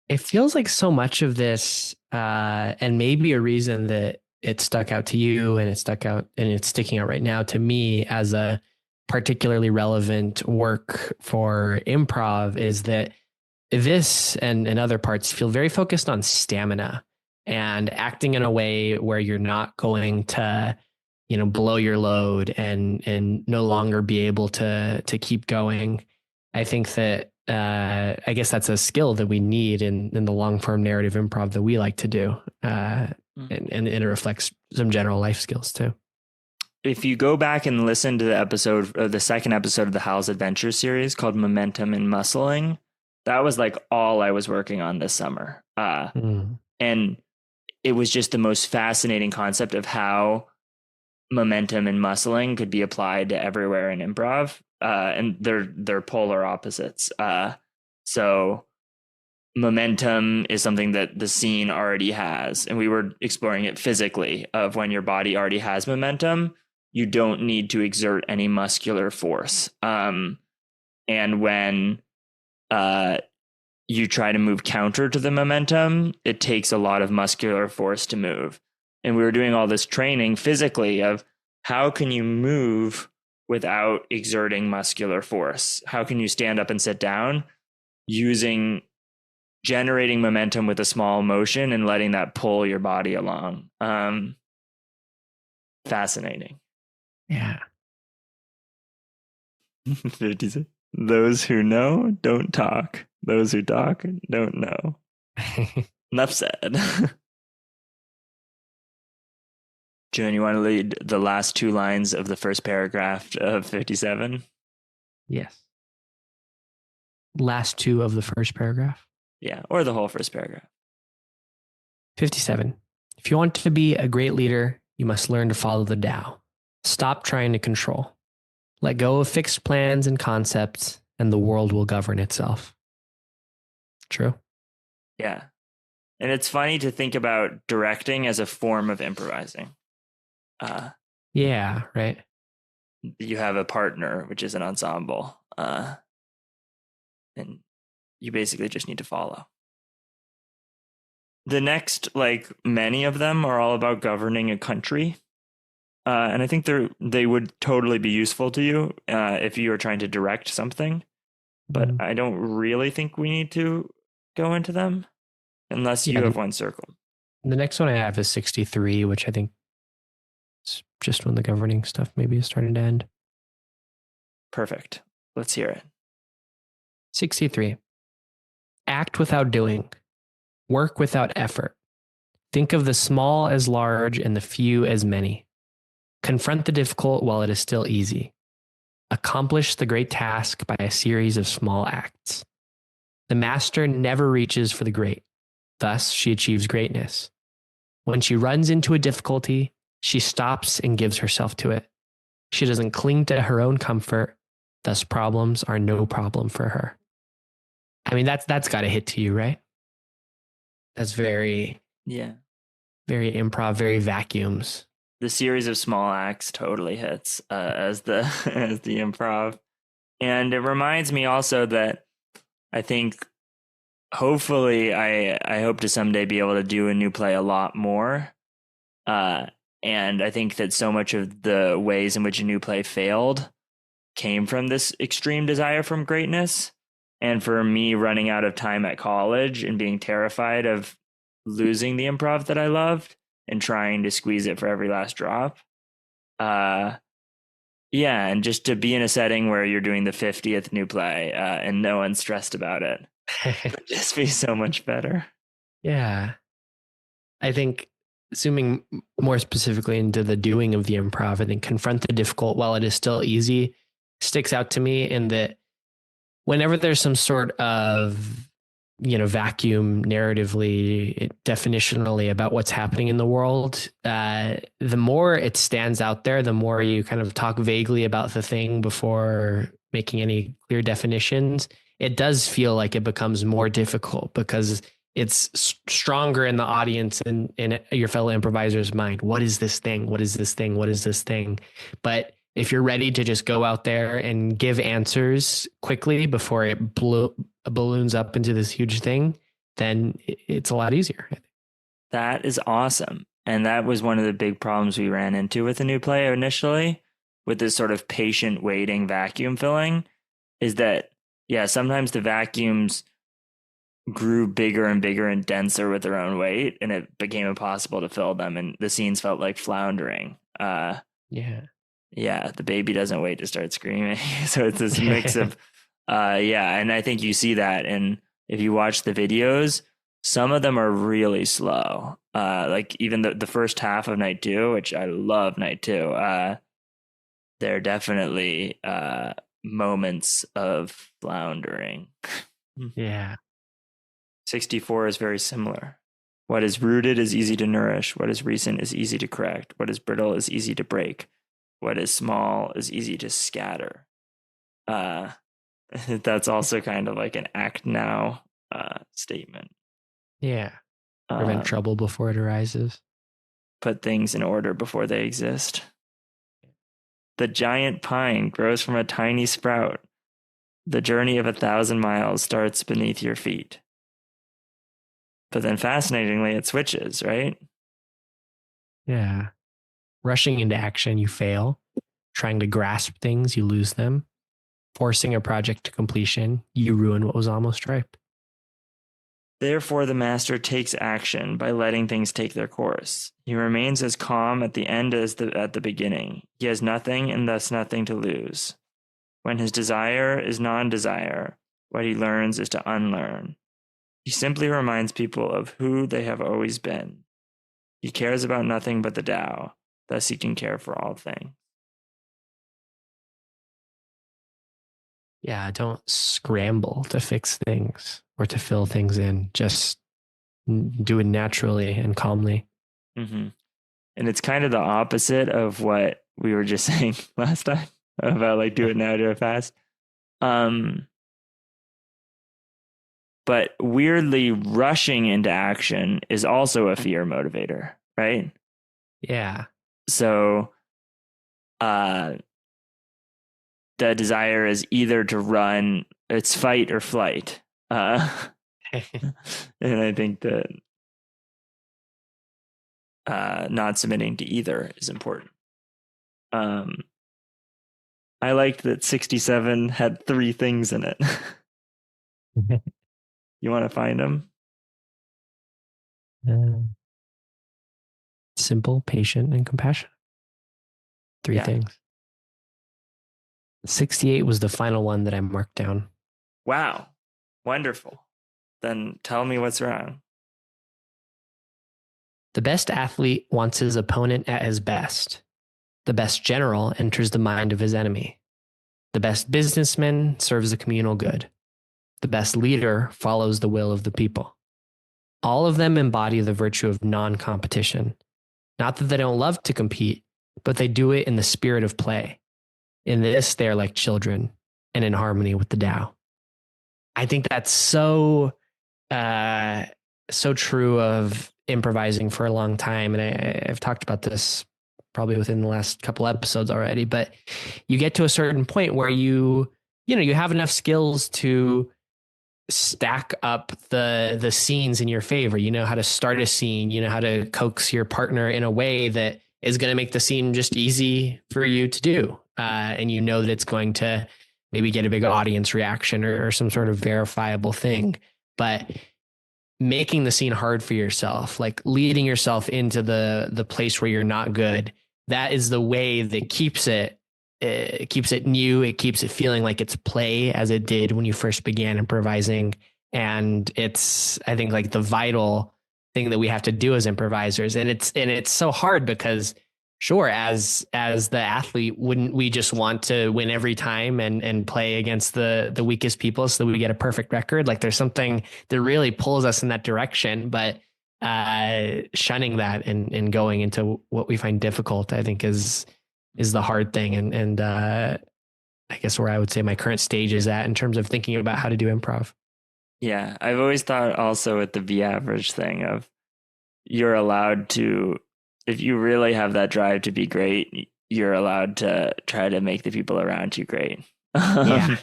It feels like so much of this, and maybe a reason that it stuck out to you and it stuck out and it's sticking out right now to me as a particularly relevant work for improv is that this and other parts feel very focused on stamina and acting in a way where you're not going to, blow your load and no longer be able to keep going. I think that I guess that's a skill that we need in the long form narrative improv that we like to do, and it reflects some general life skills too. If you go back and listen to the second episode of the Hal's Adventure series called Momentum and Muscling, that was like all I was working on this summer. And it was just the most fascinating concept of how momentum and muscling could be applied to everywhere in improv. And they're polar opposites. So momentum is something that the scene already has. And we were exploring it physically of when your body already has momentum, you don't need to exert any muscular force. And when you try to move counter to the momentum, it takes a lot of muscular force to move. And we were doing all this training physically of how can you move without exerting muscular force? How can you stand up and sit down using generating momentum with a small motion and letting that pull your body along. Fascinating. Yeah. 56. Those who know don't talk. Those who talk don't know. Enough said. June, you want to lead the last two lines of the first paragraph of 57? Yes. Last two of the first paragraph. Yeah, or the whole first paragraph. 57. If you want to be a great leader, you must learn to follow the Tao. Stop trying to control. Let go of fixed plans and concepts, and the world will govern itself. True. Yeah. And it's funny to think about directing as a form of improvising. Yeah, right. You have a partner, which is an ensemble, and you basically just need to follow. The next, like many of them, are all about governing a country. And I think they would totally be useful to you if you are trying to direct something. But I don't really think we need to go into them unless you have one circle. The next one I have is 63, which I think is just when the governing stuff maybe is starting to end. Perfect. Let's hear it. 63. Act without doing. Work without effort. Think of the small as large and the few as many. Confront the difficult while it is still easy. Accomplish the great task by a series of small acts. The master never reaches for the great. Thus, she achieves greatness. When she runs into a difficulty, she stops and gives herself to it. She doesn't cling to her own comfort. Thus, problems are no problem for her. I mean, that's got to hit to you, right? That's very improv, very vacuums. The series of small acts totally hits as the as the improv. And it reminds me also that I think hopefully I hope to someday be able to do a new play a lot more. And I think that so much of the ways in which a new play failed came from this extreme desire from greatness. And for me, running out of time at college and being terrified of losing the improv that I loved and trying to squeeze it for every last drop. And just to be in a setting where you're doing the 50th new play and no one's stressed about it would just be so much better. Yeah. I think zooming more specifically into the doing of the improv, I think confront the difficult while it is still easy sticks out to me in that whenever there's some sort of vacuum narratively, definitionally about what's happening in the world, the more it stands out there, the more you kind of talk vaguely about the thing before making any clear definitions. It does feel like it becomes more difficult because it's stronger in the audience and in your fellow improviser's mind. What is this thing? What is this thing? What is this thing? But if you're ready to just go out there and give answers quickly before it balloons up into this huge thing, then it's a lot easier. That is awesome. And that was one of the big problems we ran into with the new play initially, with this sort of patient waiting vacuum filling, is that, sometimes the vacuums grew bigger and bigger and denser with their own weight, and it became impossible to fill them. And the scenes felt like floundering. The baby doesn't wait to start screaming. So it's this mix of, and I think you see that. And if you watch the videos, some of them are really slow. Like even the first half of night 2, which I love night 2, there are definitely moments of floundering. Yeah. 64 is very similar. What is rooted is easy to nourish. What is recent is easy to correct. What is brittle is easy to break. What is small is easy to scatter. That's also kind of like an act now statement. Yeah. Prevent trouble before it arises. Put things in order before they exist. The giant pine grows from a tiny sprout. The journey of 1,000 miles starts beneath your feet. But then fascinatingly, it switches, right? Yeah. Rushing into action, you fail. Trying to grasp things, you lose them. Forcing a project to completion, you ruin what was almost ripe. Therefore, the master takes action by letting things take their course. He remains as calm at the end as at the beginning. He has nothing and thus nothing to lose. When his desire is non-desire, what he learns is to unlearn. He simply reminds people of who they have always been. He cares about nothing but the Tao, thus he can care for all things. Yeah, don't scramble to fix things or to fill things in. Just do it naturally and calmly. Mm-hmm. And it's kind of the opposite of what we were just saying last time about like do it now, do it fast. But weirdly, rushing into action is also a fear motivator, right? Yeah. So the desire is either to run, it's fight or flight. And I think that not submitting to either is important. I liked that 67 had 3 things in it. You want to find them? Simple, patient, and compassionate. 3 things. 68 was the final one that I marked down. Wow. Wonderful. Then tell me what's wrong. The best athlete wants his opponent at his best. The best general enters the mind of his enemy. The best businessman serves the communal good. The best leader follows the will of the people. All of them embody the virtue of non-competition. Not that they don't love to compete, but they do it in the spirit of play. In this, they are like children and in harmony with the Tao. I think that's so true of improvising for a long time. And I've talked about this probably within the last couple episodes already, but you get to a certain point where you have enough skills to stack up the scenes in your favor. You know how to start a scene, you know how to coax your partner in a way that is going to make the scene just easy for you to do. And you know that it's going to maybe get a big audience reaction or some sort of verifiable thing. But making the scene hard for yourself, like leading yourself into the place where you're not good, that is the way that keeps it new. It keeps it feeling like it's play as it did when you first began improvising. And it's, I think, like the vital thing that we have to do as improvisers. And it's so hard because sure, as the athlete, wouldn't we just want to win every time and play against the weakest people so that we get a perfect record? Like there's something that really pulls us in that direction, but shunning that and going into what we find difficult, I think is the hard thing. And I guess where I would say my current stage is at in terms of thinking about how to do improv. Yeah, I've always thought also with the V average thing of you're allowed to, if you really have that drive to be great, you're allowed to try to make the people around you great. Yeah.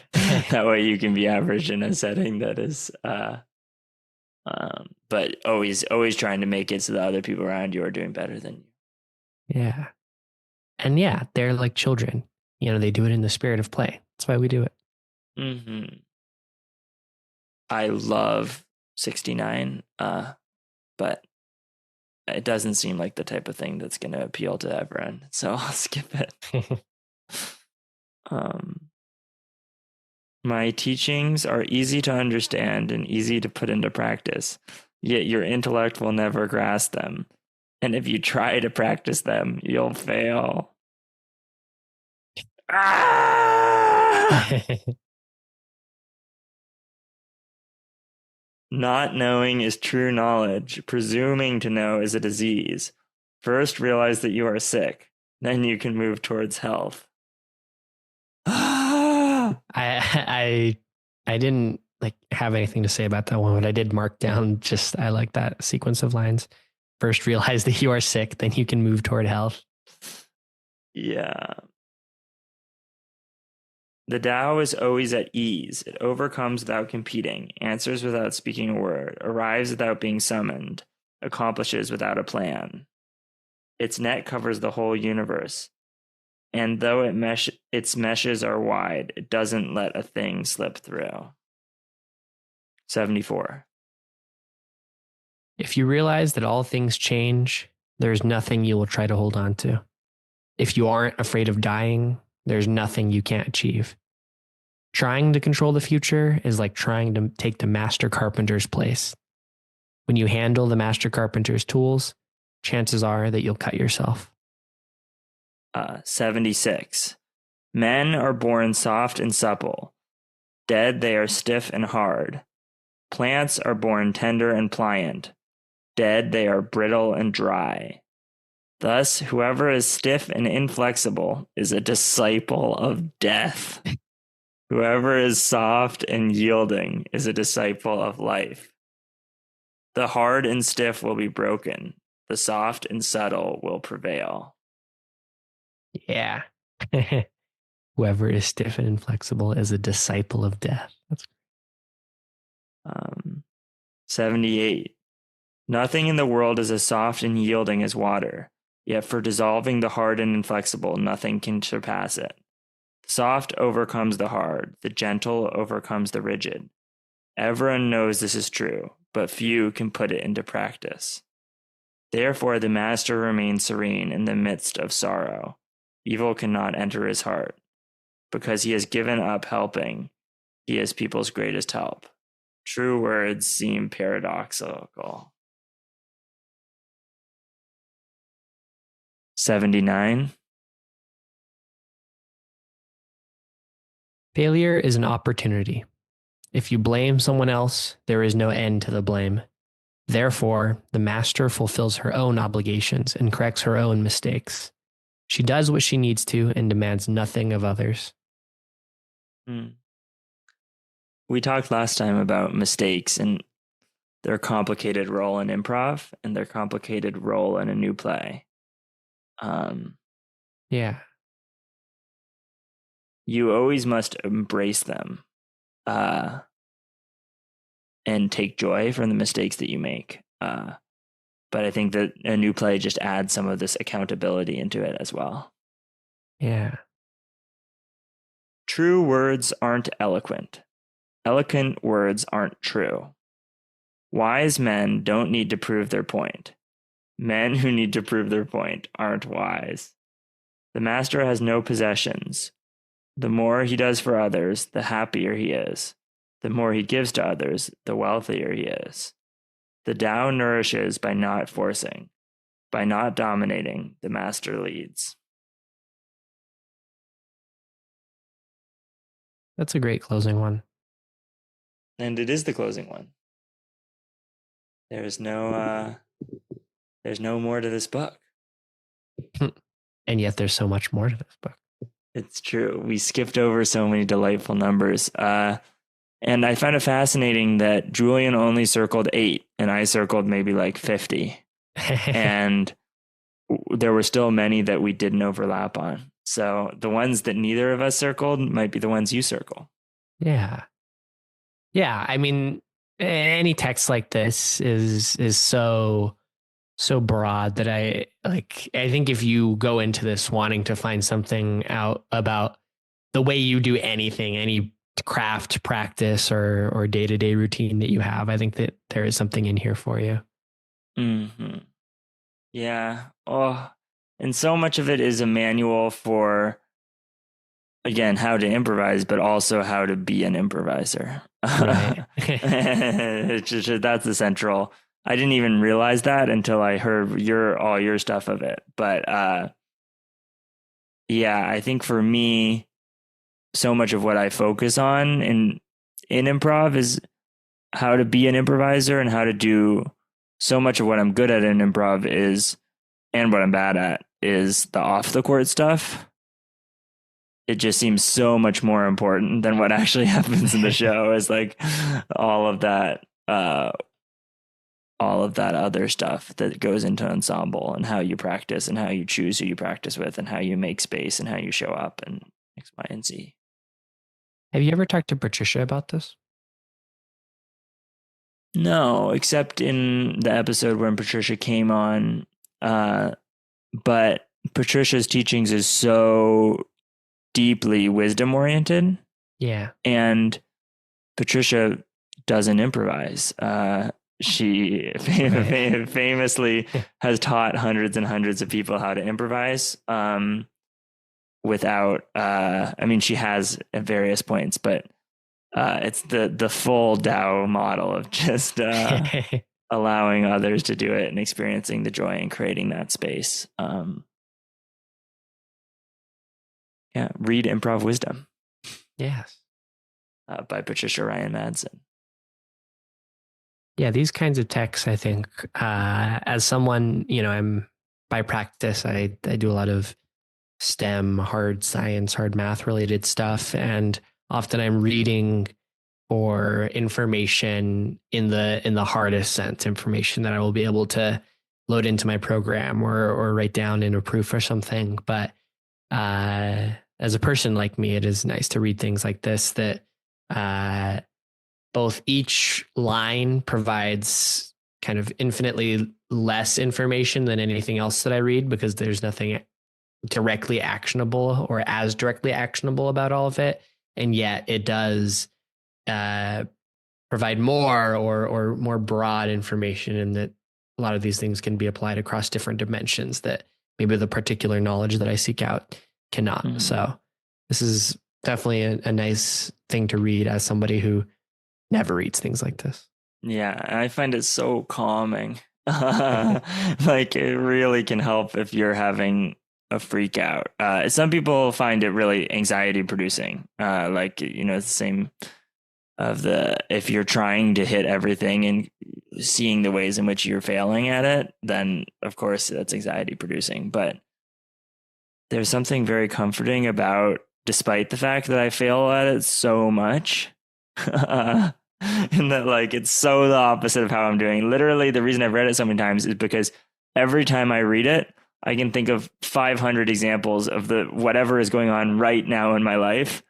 That way you can be average in a setting that is, but always trying to make it so the other people around you are doing better than you. Yeah. And yeah, they're like children. They do it in the spirit of play. That's why we do it. Mm-hmm. I love 69, but it doesn't seem like the type of thing that's going to appeal to everyone, so I'll skip it. My teachings are easy to understand and easy to put into practice, yet your intellect will never grasp them. And if you try to practice them, you'll fail. Not knowing is true knowledge. Presuming to know is a disease. First, realize that you are sick. Then you can move towards health. I didn't have anything to say about that one, but I did mark down I like that sequence of lines. First, realize that you are sick. Then you can move toward health. Yeah. The Tao is always at ease. It overcomes without competing, answers without speaking a word, arrives without being summoned, accomplishes without a plan. Its net covers the whole universe. And though its meshes are wide, it doesn't let a thing slip through. 74. If you realize that all things change, there's nothing you will try to hold on to. If you aren't afraid of dying, there's nothing you can't achieve. Trying to control the future is like trying to take the master carpenter's place. When you handle the master carpenter's tools, chances are that you'll cut yourself. 76. Men are born soft and supple. Dead, they are stiff and hard. Plants are born tender and pliant. Dead, they are brittle and dry. Thus, whoever is stiff and inflexible is a disciple of death. Whoever is soft and yielding is a disciple of life. The hard and stiff will be broken. The soft and subtle will prevail. Yeah. Whoever is stiff and inflexible is a disciple of death. That's 78. Nothing in the world is as soft and yielding as water, yet for dissolving the hard and inflexible, nothing can surpass it. The soft overcomes the hard, the gentle overcomes the rigid. Everyone knows this is true, but few can put it into practice. Therefore, the master remains serene in the midst of sorrow. Evil cannot enter his heart. Because he has given up helping, he is people's greatest help. True words seem paradoxical. 79. Failure is an opportunity. If you blame someone else, there is no end to the blame. Therefore, the master fulfills her own obligations and corrects her own mistakes. She does what she needs to and demands nothing of others. We talked last time about mistakes and their complicated role in improv and their complicated role in a new play. Yeah. You always must embrace them and take joy from the mistakes that you make. But I think that a new play just adds some of this accountability into it as well. Yeah. True words aren't eloquent. Eloquent words aren't true. Wise men don't need to prove their point. Men who need to prove their point aren't wise. The master has no possessions. The more he does for others, the happier he is. The more he gives to others, the wealthier he is. The Tao nourishes by not forcing. By not dominating, the master leads. That's a great closing one. And it is the closing one. There's no more to this book. And yet there's so much more to this book. It's true. We skipped over so many delightful numbers. And I find it fascinating that Julian only circled 8 and I circled maybe like 50. And there were still many that we didn't overlap on. So the ones that neither of us circled might be the ones you circle. Yeah. Yeah. I mean, any text like this is so broad that I think if you go into this wanting to find something out about the way you do anything, any craft practice or day-to-day routine that you have, I think that there is something in here for you. Mm-hmm. Yeah. Oh, and so much of it is a manual for, again, how to improvise, but also how to be an improviser. Right. That's the central. I didn't even realize that until I heard all your stuff of it. But yeah, I think for me, so much of what I focus on in improv is how to be an improviser and how to do so much of what I'm good at in improv is, and what I'm bad at is the off the court stuff. It just seems so much more important than what actually happens in the show is like all of that other stuff that goes into ensemble and how you practice and how you choose who you practice with and how you make space and how you show up and X, Y, and Z. Have you ever talked to Patricia about this? No, except in the episode when Patricia came on. But Patricia's teachings is so deeply wisdom oriented. Yeah. And Patricia doesn't improvise. she famously has taught hundreds and hundreds of people how to improvise. Without, I mean, she has at various points, but it's the full Tao model of just allowing others to do it and experiencing the joy and creating that space. Yeah, read Improv Wisdom. Yes. By Patricia Ryan Madsen. Yeah, these kinds of texts, I think, as someone, I'm by practice, I do a lot of STEM, hard science, hard math related stuff. And often I'm reading for information in the hardest sense, information that I will be able to load into my program or write down in a proof or something. But as a person like me, it is nice to read things like this that both each line provides kind of infinitely less information than anything else that I read, because there's nothing directly actionable or as directly actionable about all of it. And yet it does provide more or more broad information, and that a lot of these things can be applied across different dimensions that maybe the particular knowledge that I seek out cannot. Mm-hmm. So this is definitely a nice thing to read as somebody who never reads things like this. Yeah, I find it so calming. Like, it really can help if you're having a freak out. Some people find it really anxiety producing. Like, it's the same of if you're trying to hit everything and seeing the ways in which you're failing at it, then of course that's anxiety producing. But there's something very comforting about, despite the fact that I fail at it so much, and that, like, it's so the opposite of how I'm doing. Literally, the reason I've read it so many times is because every time I read it, I can think of 500 examples of whatever is going on right now in my life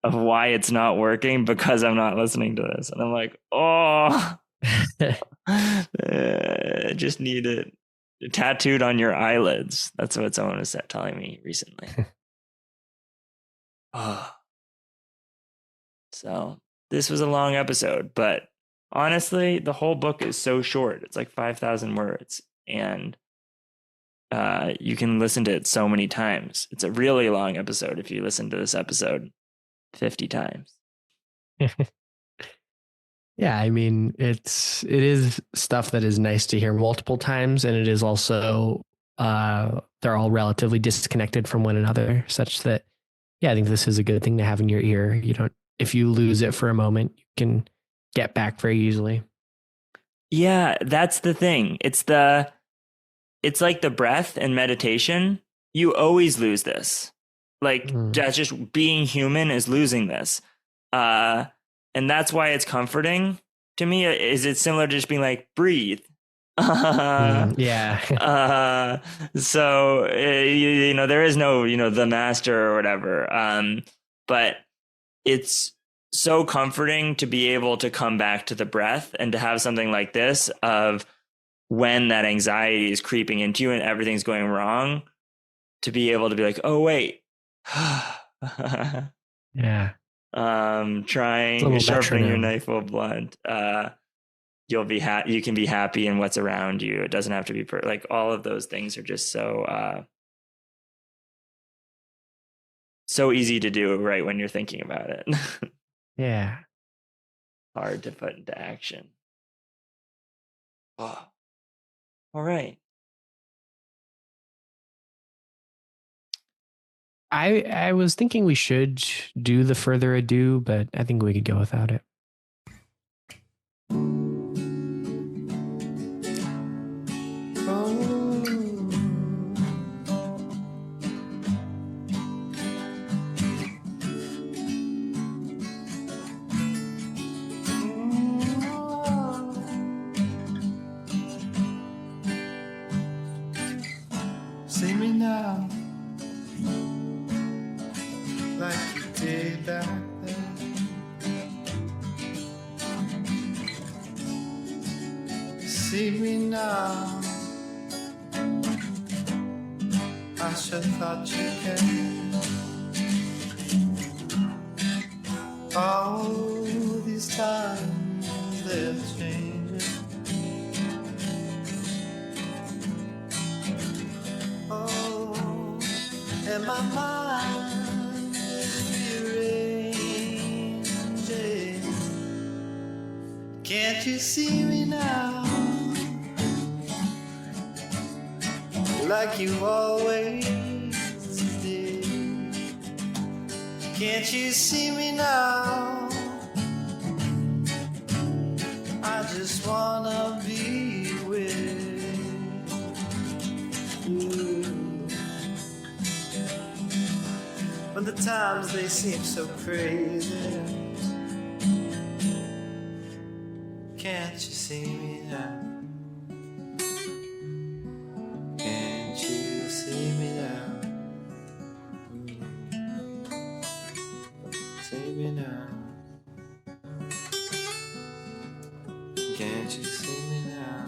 of why it's not working because I'm not listening to this. And I'm like, just need it tattooed on your eyelids. That's what someone was telling me recently. So this was a long episode, but honestly, the whole book is so short. It's like 5,000 words, and you can listen to it so many times. It's a really long episode if you listen to this episode 50 times. Yeah, I mean, it is stuff that is nice to hear multiple times, and it is also they're all relatively disconnected from one another, such that, yeah, I think this is a good thing to have in your ear. If you lose it for a moment, you can get back very easily. Yeah, that's the thing. It's like the breath and meditation. You always lose this. Like, that's just being human is losing this. And that's why it's comforting to me. Is it similar to just being like, breathe? Yeah. So, there is no, the master or whatever. But it's so comforting to be able to come back to the breath and to have something like this of when that anxiety is creeping into you and everything's going wrong, to be able to be like, oh, wait. Yeah. Sharpening your knife while blunt. You can be happy in what's around you. It doesn't have to be like, all of those things are just so easy to do right when you're thinking about it. Yeah. Hard to put into action. Oh. All right. I was thinking we should do the further ado, but I think we could go without it. See me now, like you did back then. See me now, I should thought you cared. All these times they're changing. and my mind is rearranging. Can't you see me now? Like you always did. Can't you see me now? I just wanna be with you. When the times they seem so crazy, can't you see me now? Can't you see me now? See me now. Can't you see me now?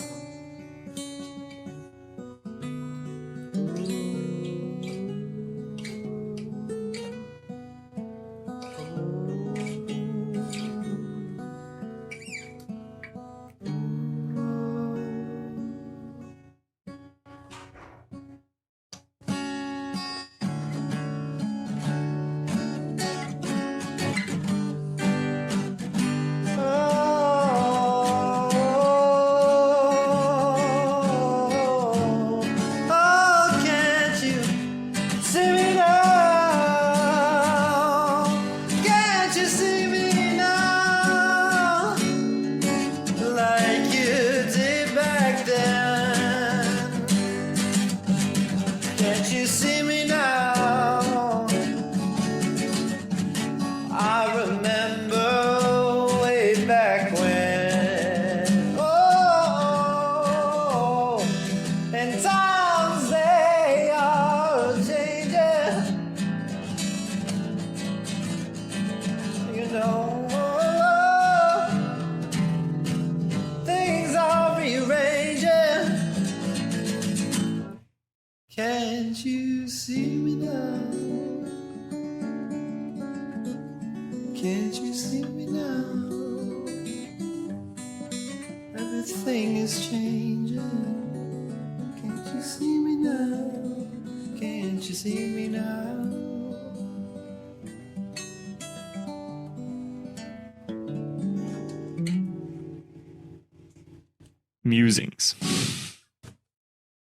Can't you see me now? Can't you see me now? Everything is changing. Can't you see me now? Can't you see me now? Musings.